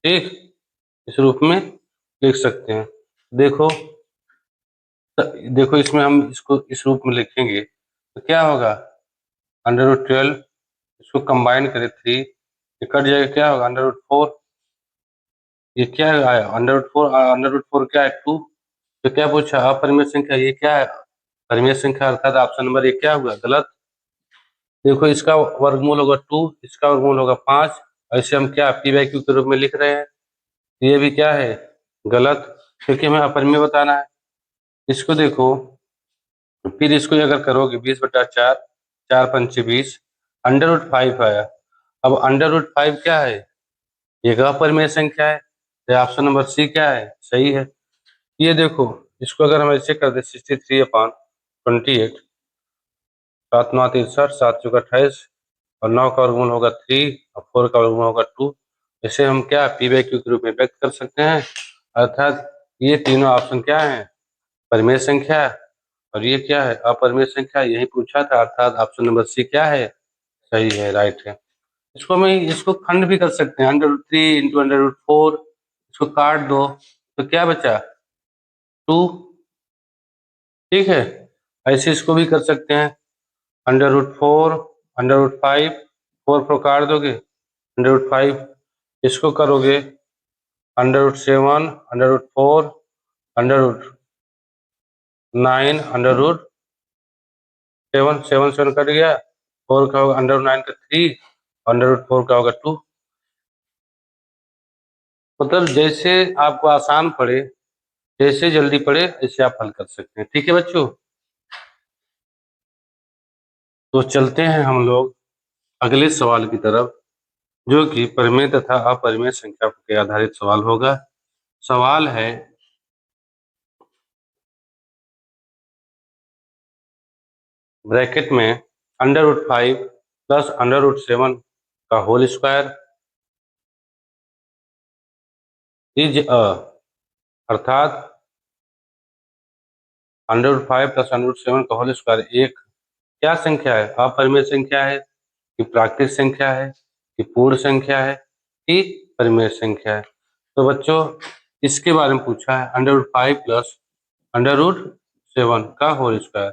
ठीक, इस रूप में लिख सकते हैं। देखो देखो इसमें हम इसको इस रूप में लिखेंगे तो क्या होगा, √12 इसको कंबाइन करें 3, ये कट जाएगा, क्या होगा √4, ये क्या आया √4 क्या है 2। तो क्या पूछा अपरिमेय संख्या, ये क्या है परिमेय संख्या, अर्थात ऑप्शन नंबर एक क्या हुआ गलत। देखो इसका वर्गमूल होगा 2, इसका वर्गमूल होगा 5, ऐसे हम क्या पी बाई क्यू के रूप में लिख रहे हैं, ये भी क्या है गलत, क्योंकि हमें अपरिमेय बताना है। इसको देखो, फिर इसको अगर करोगे 20/4, 4×5 = 20, √5 आया। अब √5 क्या है, एक अपरिमेय संख्या है, तो ऑप्शन नंबर सी क्या है सही है। ये देखो इसको अगर हम ऐसे कर दे 63/28, 7×9 = 63, 7×4 = 28, और 9 का वर्गमूल होगा 3 और 4 का वर्गमूल होगा 2। इसे हम क्या पी बाई क्यू के रूप में व्यक्त कर सकते हैं। अर्थात ये तीनों ऑप्शन क्या है परिमेय संख्या, और ये क्या है अपरिमेय संख्या, यही पूछा था, अर्थात ऑप्शन नंबर सी क्या है सही है, राइट है। इसको मैं इसको खंड भी कर सकते हैं, √3 इंटू √4, इसको काट दो तो क्या बचा 2। ठीक है, ऐसे इसको भी कर सकते हैं √4 √5 4 काट दोगे, √5 इसको करोगे, √7, √4, √9, √7, 7 कट गया, 4 का होगा √9 का 3, √4 का होगा 2। मतलब जैसे आपको आसान पड़े, जैसे जल्दी पड़े ऐसे आप हल कर सकते हैं। ठीक है बच्चों, तो चलते हैं हम लोग अगले सवाल की तरफ, जो कि परिमेय तथा अपरिमेय संख्या के आधारित सवाल होगा। सवाल है, ब्रैकेट में √5 प्लस √7 का होल स्क्वायर इज अर्थात √5 प्लस √7 का होल स्क्वायर एक क्या संख्या है? अपरिमेय संख्या है कि प्राकृतिक संख्या है कि पूर्ण संख्या है कि परिमेय संख्या है? तो बच्चों इसके बारे में पूछा है, √5 प्लस √7 का होल स्क्वायर।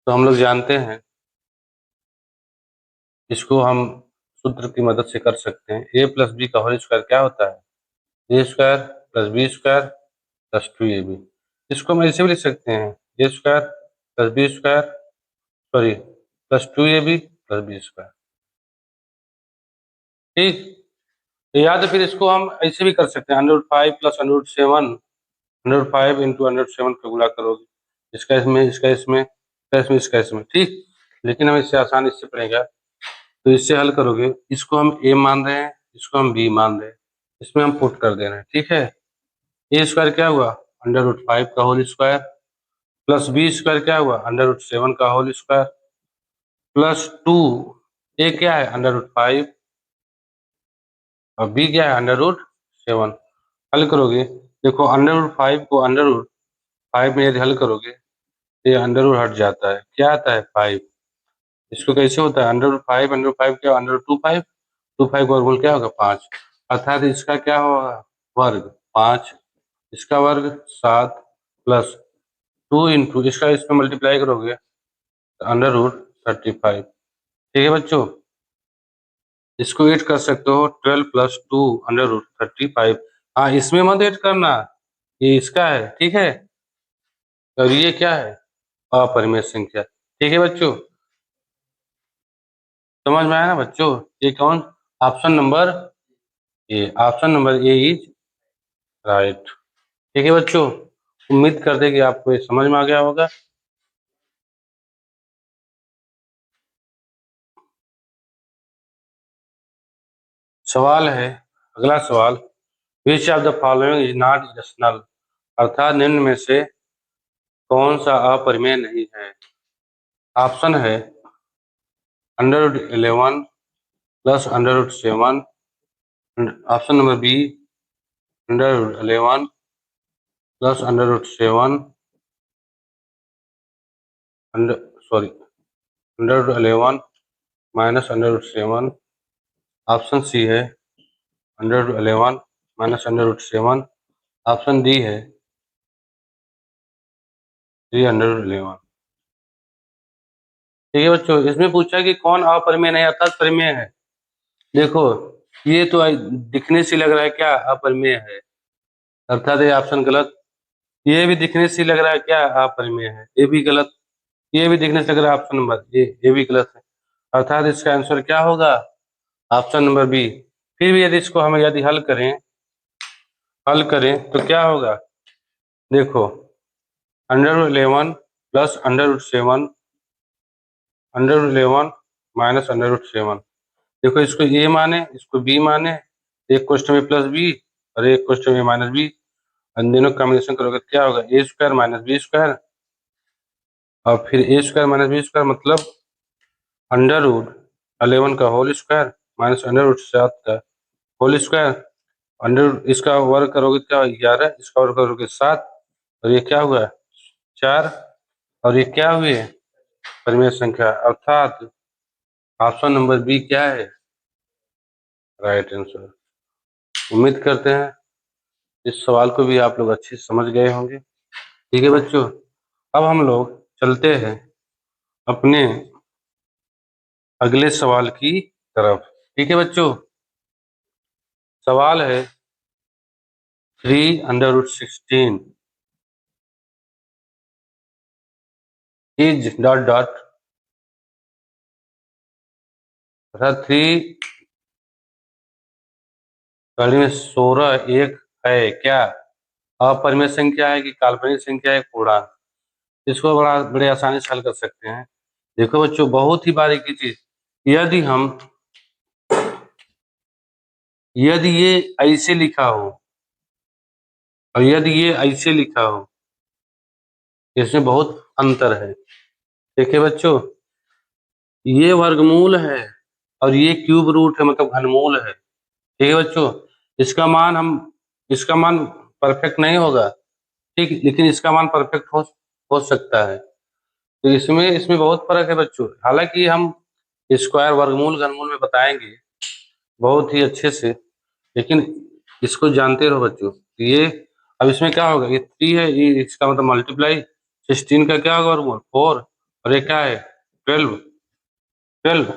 तो हम लोग जानते हैं, इसको हम सूत्र की मदद से कर सकते हैं। ए प्लस बी का होल स्क्वायर क्या होता है? A square plus B square plus 2ab। इसको हम ऐसे भी लिख सकते हैं, A square plus B square, sorry, plus 2ab plus B square. ठीक, तो या तो फिर इसको हम ऐसे भी कर सकते हैं, √5 प्लस √7, √5 इंटू √7 का गुणा करोगे, इसका इसमें, इसका इसमें, इसका इसमें, इसका इसमें। ठीक, लेकिन हम इससे आसान इससे पड़ेगा, तो इससे हल करोगे, इसको हम ए मान रहे हैं, इसको हम बी मान रहे हैं, इसमें हम पुट कर दे रहे हैं। ठीक है, ए स्क्वायर क्या हुआ? √5 का whole square, plus B square क्या हुआ? √7 का होल स्क्वायर, प्लस 2, ए क्या है? √5 और बी क्या है? √7। हल करोगे, देखो √5 को √5 में यदि हल करोगे तो ये अंडर हट जाता है, क्या आता है? 5। इसको कैसे होता है? √5 क्या? √25, 25 का वर्गमूल क्या होगा? 5। अर्थात इसका क्या होगा? वर्ग 5, इसका वर्ग 7, प्लस 2 इंटू इसका इसमें मल्टीप्लाई करोगे √35। ठीक है बच्चों, इसको ऐड कर सकते हो, 12 प्लस 2 √35। हाँ, इसमें मत ऐड करना, ये इसका है। ठीक है, और ये क्या है? अपरिमेय संख्या। ठीक है बच्चों, समझ में आया ना बच्चों? ये कौन? Option number A, option number A is right. ठीक है बच्चों, उम्मीद करते कि आपको ये समझ में आ गया होगा। सवाल है, अगला सवाल, which of the following is not rational, अर्थात निम्न में से कौन सा अपरिमेय नहीं है? ऑप्शन है √11 plus √7, option number B √11 plus √7, sorry, √11 minus √7, option C है √11 माइनस √7, ऑप्शन डी है 311। ठीक है बच्चों, इसमें पूछा कि कौन अपरिमेय नहीं अर्थात परिमेय है। देखो, ये तो दिखने से लग रहा है क्या? अपरिमेय है, अर्थात ये ऑप्शन गलत। ये भी दिखने से लग रहा है क्या? अपरिमेय है, ये भी गलत। ये भी दिखने से लग रहा है ऑप्शन नंबर ये भी गलत है, अर्थात इसका आंसर क्या होगा? Option number B. फिर भी यदि इसको हम यदि हल करें तो क्या होगा? देखो, √11 प्लस √7, √11 माइनस √7। देखो, इसको ए माने, इसको बी माने, एक क्वेश्चन में प्लस बी और एक क्वेश्चन में माइनस बी, इन दोनों कॉम्बिनेशन करोगे क्या होगा? ए स्क्वायर माइनस बी स्क्वायर, और फिर ए स्क्वायर माइनस बी स्क्वायर मतलब √11 का होल स्क्वायर माइनस √7 का होल स्क्वायर, इसका वर्ग करोगे क्या? 11, इसका वर्ग करोगे 7, और ये क्या हुआ? 4, और ये क्या हुए? परिमेय संख्या, अर्थात ऑप्शन नंबर बी क्या है? Right answer. उम्मीद करते हैं इस सवाल को भी आप लोग अच्छे से समझ गए होंगे। ठीक है बच्चों, अब हम लोग चलते हैं अपने अगले सवाल की तरफ। ठीक है बच्चों, सवाल है 3√16 इज डॉट डॉट अर्थात 16 एक है क्या? अपरिमेय संख्या है कि काल्पनिक संख्या है, पूर्णांक? इसको बड़े आसानी से हल कर सकते हैं। देखो बच्चों, बहुत ही बारीकी चीज, यदि ये ऐसे लिखा हो और यदि ये ऐसे लिखा हो, इसमें बहुत अंतर है। देखिए बच्चों, ये वर्गमूल है और ये क्यूब रूट है, मतलब घनमूल है। ठीक है बच्चों, इसका मान परफेक्ट नहीं होगा, ठीक, लेकिन इसका मान परफेक्ट हो सकता है। तो इसमें इसमें बहुत फर्क है बच्चों। हालांकि हम स्क्वायर, वर्गमूल, घनमूल में बताएंगे बहुत ही अच्छे से, लेकिन इसको जानते रहो बच्चों। ये अब इसमें क्या होगा, ये 3 है, ये इसका मतलब मल्टीप्लाई 16 का क्या होगा वर्गमूल 4, और ये क्या है 12,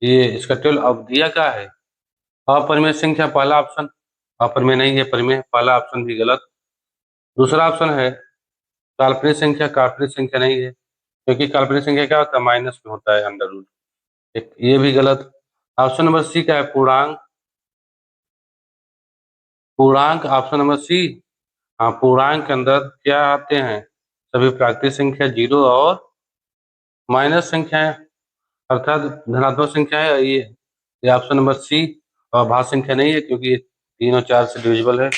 ये इसका 12। अब दिया क्या है, अपरिमेय संख्या, पहला ऑप्शन। अपरिमेय नहीं है, परिमेय, पहला ऑप्शन भी गलत। दूसरा ऑप्शन है काल्पनिक संख्या, काल्पनिक संख्या नहीं है, क्योंकि काल्पनिक संख्या क्या होता है, माइनस में होता है, अंडर रूट। एक ये भी गलत। ऑप्शन नंबर सी क्या है, पूर्णांक। पूर्णांक ऑप्शन नंबर सी। हाँ, पूर्णांक के अंदर क्या आते हैं, सभी प्राकृतिक संख्या, जीरो और माइनस संख्याएं, अर्थात धनात्मक संख्या है ये ऑप्शन नंबर सी। और भाज्य संख्या नहीं है, क्योंकि ये 3 और 4 से डिविजिबल है।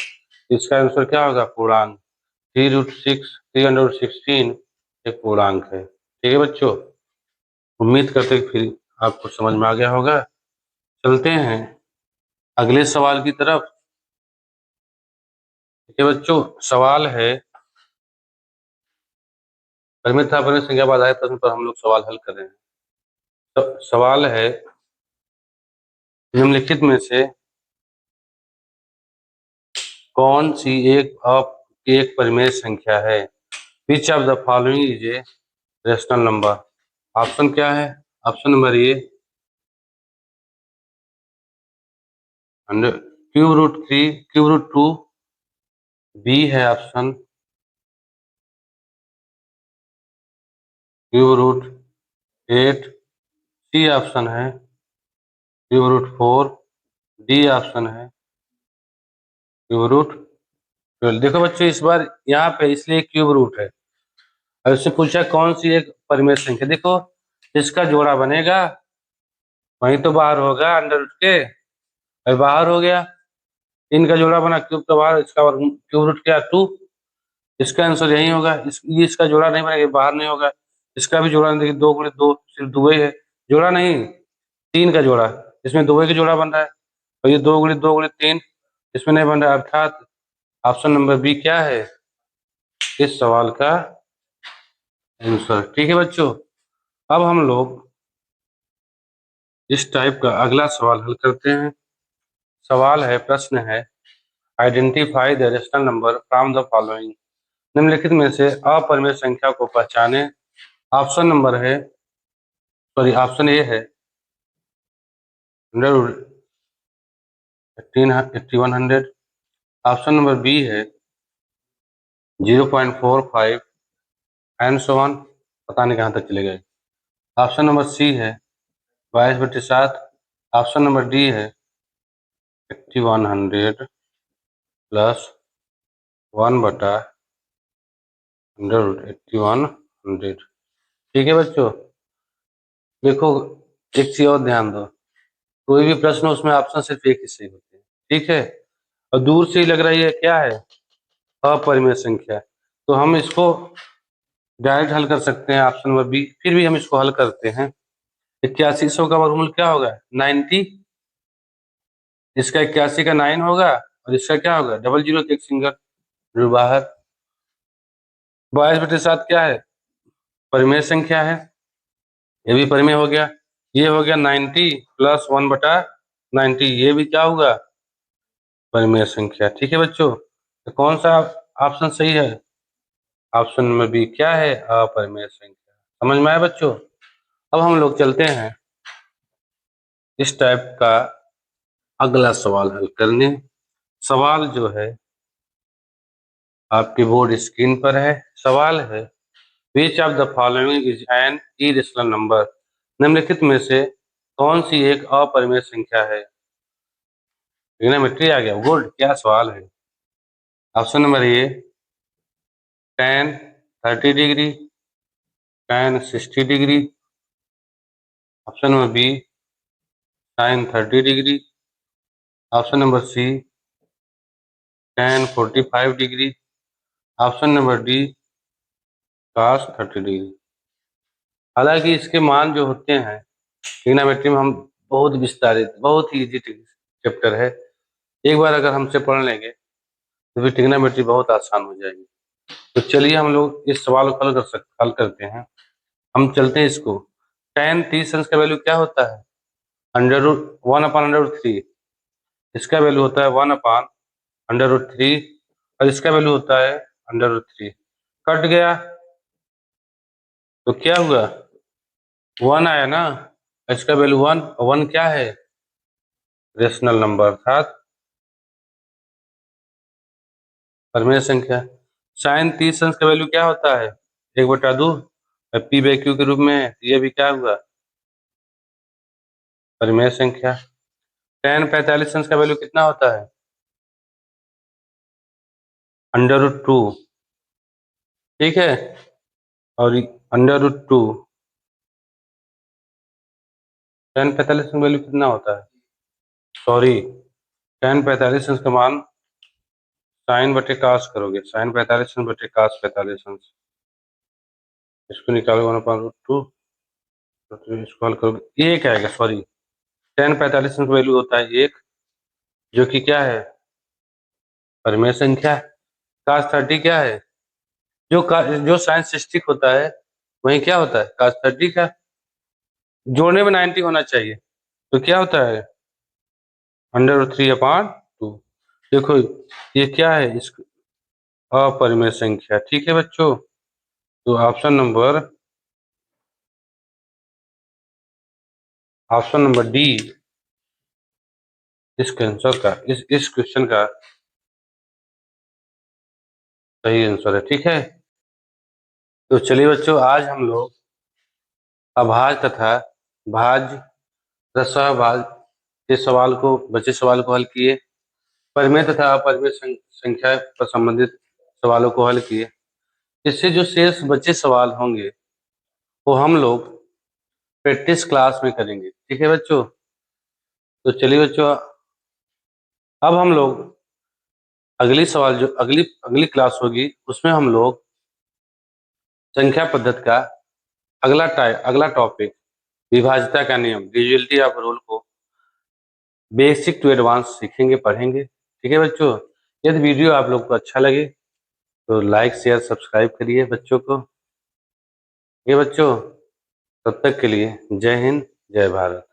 इसका आंसर क्या होगा, पूर्णांक। 3√16 एक पूर्णांक है। ठीक है बच्चों, उम्मीद करते हैं फिर आपको समझ में आ गया होगा। चलते हैं अगले सवाल की तरफ। ठीक है बच्चों, सवाल है परिमित था परिमित संख्या पर आधारित प्रश्न पर हम लोग सवाल हल कर रहे हैं। तो सवाल है निम्नलिखित में से कौन सी एक परिमेय संख्या है? Which of the following is a rational number? Option क्या है, ऑप्शन नंबर ए √3, √2, बी है ऑप्शन √8, सी ऑप्शन है √4, डी ऑप्शन है √12। देखो बच्चों, इस बार यहाँ पे इसलिए क्यूब रूट है। अब इससे पूछा कौन सी एक परिमेय संख्या, देखो इसका जोड़ा बनेगा, वहीं तो बाहर होगा अंडर रूट के, और बाहर हो गया, इनका जोड़ा बना क्यूब का बाहर, इसका क्यूब रूट क्या 2। इसका आंसर यही होगा। ये इसका जोड़ा नहीं बनेगा, बाहर नहीं होगा। इसका भी जोड़ा नहीं, देखिए 2 × 2 सिर्फ 2 ही है, जोड़ा नहीं, 3 का जोड़ा। इसमें 2 का जोड़ा बन रहा है, और ये 2 × 2 × 3 इसमें नहीं बन रहा है, अर्थात ऑप्शन नंबर बी क्या है इस सवाल का आंसर। ठीक है बच्चों, अब हम लोग इस टाइप का अगला सवाल हल करते हैं। सवाल है, प्रश्न है, identify the rational number from the following. निम्नलिखित में से अपरिमेय संख्या को पहचाने। ऑप्शन नंबर है, सॉरी, ऑप्शन ए है 100, ऑप्शन नंबर बी है 0.45 एंड सो ऑन, पता नहीं कहाँ तक चले गए। ऑप्शन नंबर सी है 22/7। ऑप्शन नंबर डी है 8100 प्लस 1/100, 8100। ठीक है बच्चों, देखो एक चीज और ध्यान दो, कोई भी प्रश्न उसमें ऑप्शन सिर्फ एक ही सही होते हैं। ठीक है, और दूर से ही लग रही है क्या है, अपरिमेय संख्या, तो हम इसको डायरेक्ट हल कर सकते हैं, ऑप्शन नंबर बी। फिर भी हम इसको हल करते हैं। 8100 का वर्गमूल क्या होगा, 90। इसका 81 का 9 होगा, और इसका क्या होगा, 00 एक सिंगल बाहर। 22/7 क्या है, परिमेय संख्या है, ये भी परिमेय हो गया। ये हो गया 90 प्लस 1/90, ये भी क्या होगा, परिमेय संख्या। ठीक है बच्चों, तो कौन सा ऑप्शन सही है, ऑप्शन नंबर बी क्या है, अपरिमेय संख्या। समझ में आया बच्चों? अब हम लोग चलते हैं इस टाइप का अगला सवाल हल करने। सवाल जो है आपके बोर्ड स्क्रीन पर है। सवाल है which of the following is an irrational number, निम्नलिखित में से कौन सी एक अपरिमेय संख्या है। ट्रिग्नोमेट्री आ गया, गुड। क्या सवाल है? Option number A tan 30 degree, tan 60 degree. Option number B sin 30 degree. Option number C tan 45 degree. Option number D cos 30 degree. हालांकि इसके मान जो होते हैं ट्रिग्नोमेट्री में, हम बहुत विस्तारित, बहुत ही इजी चैप्टर है। एक बार अगर हमसे पढ़ लेंगे तो फिर ट्रिग्नोमेट्री बहुत आसान हो जाएगी। तो चलिए हम लोग इस सवाल को हल करते हैं। हम चलते हैं इसको। tan 30 अंश का वैल्यू क्या होता है? √1/√3। इसका वैल्यू होता है 1/√3 और इसका वैल्यू होता है √3। कट गया तो क्या हुआ? 1 आया ना। इसका वैल्यू 1, 1 क्या है? रेशनल नंबर अर्थात परिमेय संख्या। sin 30 अंश का वैल्यू क्या होता है? 1/2 p/q के रूप में है। ये भी क्या हुआ? परिमेय संख्या। tan 45 अंश का वैल्यू कितना होता है? √2। ठीक है। और √2 tan 45 का वैल्यू कितना होता है? सॉरी, tan 45 अंश का मान साइन बटे कास करोगे। sin 45 अंश बटे कास 45 अंश, इसको निकालो 1/√2। तो इसको हल करोगे, एक आएगा। सॉरी, tan 45 अंश का वैल्यू होता है 1, जो कि क्या है? परिमेय संख्या। cos 30 क्या है? जो sin 60 होता है वही क्या होता है? cos 30 का जोड़ने में 90 होना चाहिए। तो क्या होता है? √3/2। देखो ये क्या है? इस अपरिमेय संख्या। ठीक है बच्चों, तो ऑप्शन नंबर डी इस आंसर का, इस क्वेश्चन का सही आंसर है। ठीक है, तो चलिए बच्चों, आज हम लोग अभाज्य तथा भाज्य तथा सहभाज्य के सवाल को, बचे सवाल को हल किए। परिमेय तथा अपरिमेय संख्या पर संबंधित सवालों को हल किए। इससे जो शेष बचे सवाल होंगे वो हम लोग प्रैक्टिस क्लास में करेंगे। ठीक है बच्चों, तो चलिए बच्चों, अब हम लोग अगली सवाल, जो अगली क्लास होगी, उसमें हम लोग संख्या पद्धति का अगला टॉपिक, विभाज्यता का नियम, डिविजिबिलिटी ऑफ रूल को बेसिक टू एडवांस सीखेंगे, पढ़ेंगे। ठीक है बच्चों, यदि वीडियो आप लोग को अच्छा लगे तो लाइक शेयर सब्सक्राइब करिए बच्चों को। ये बच्चों, तब तक के लिए जय हिंद, जय भारत।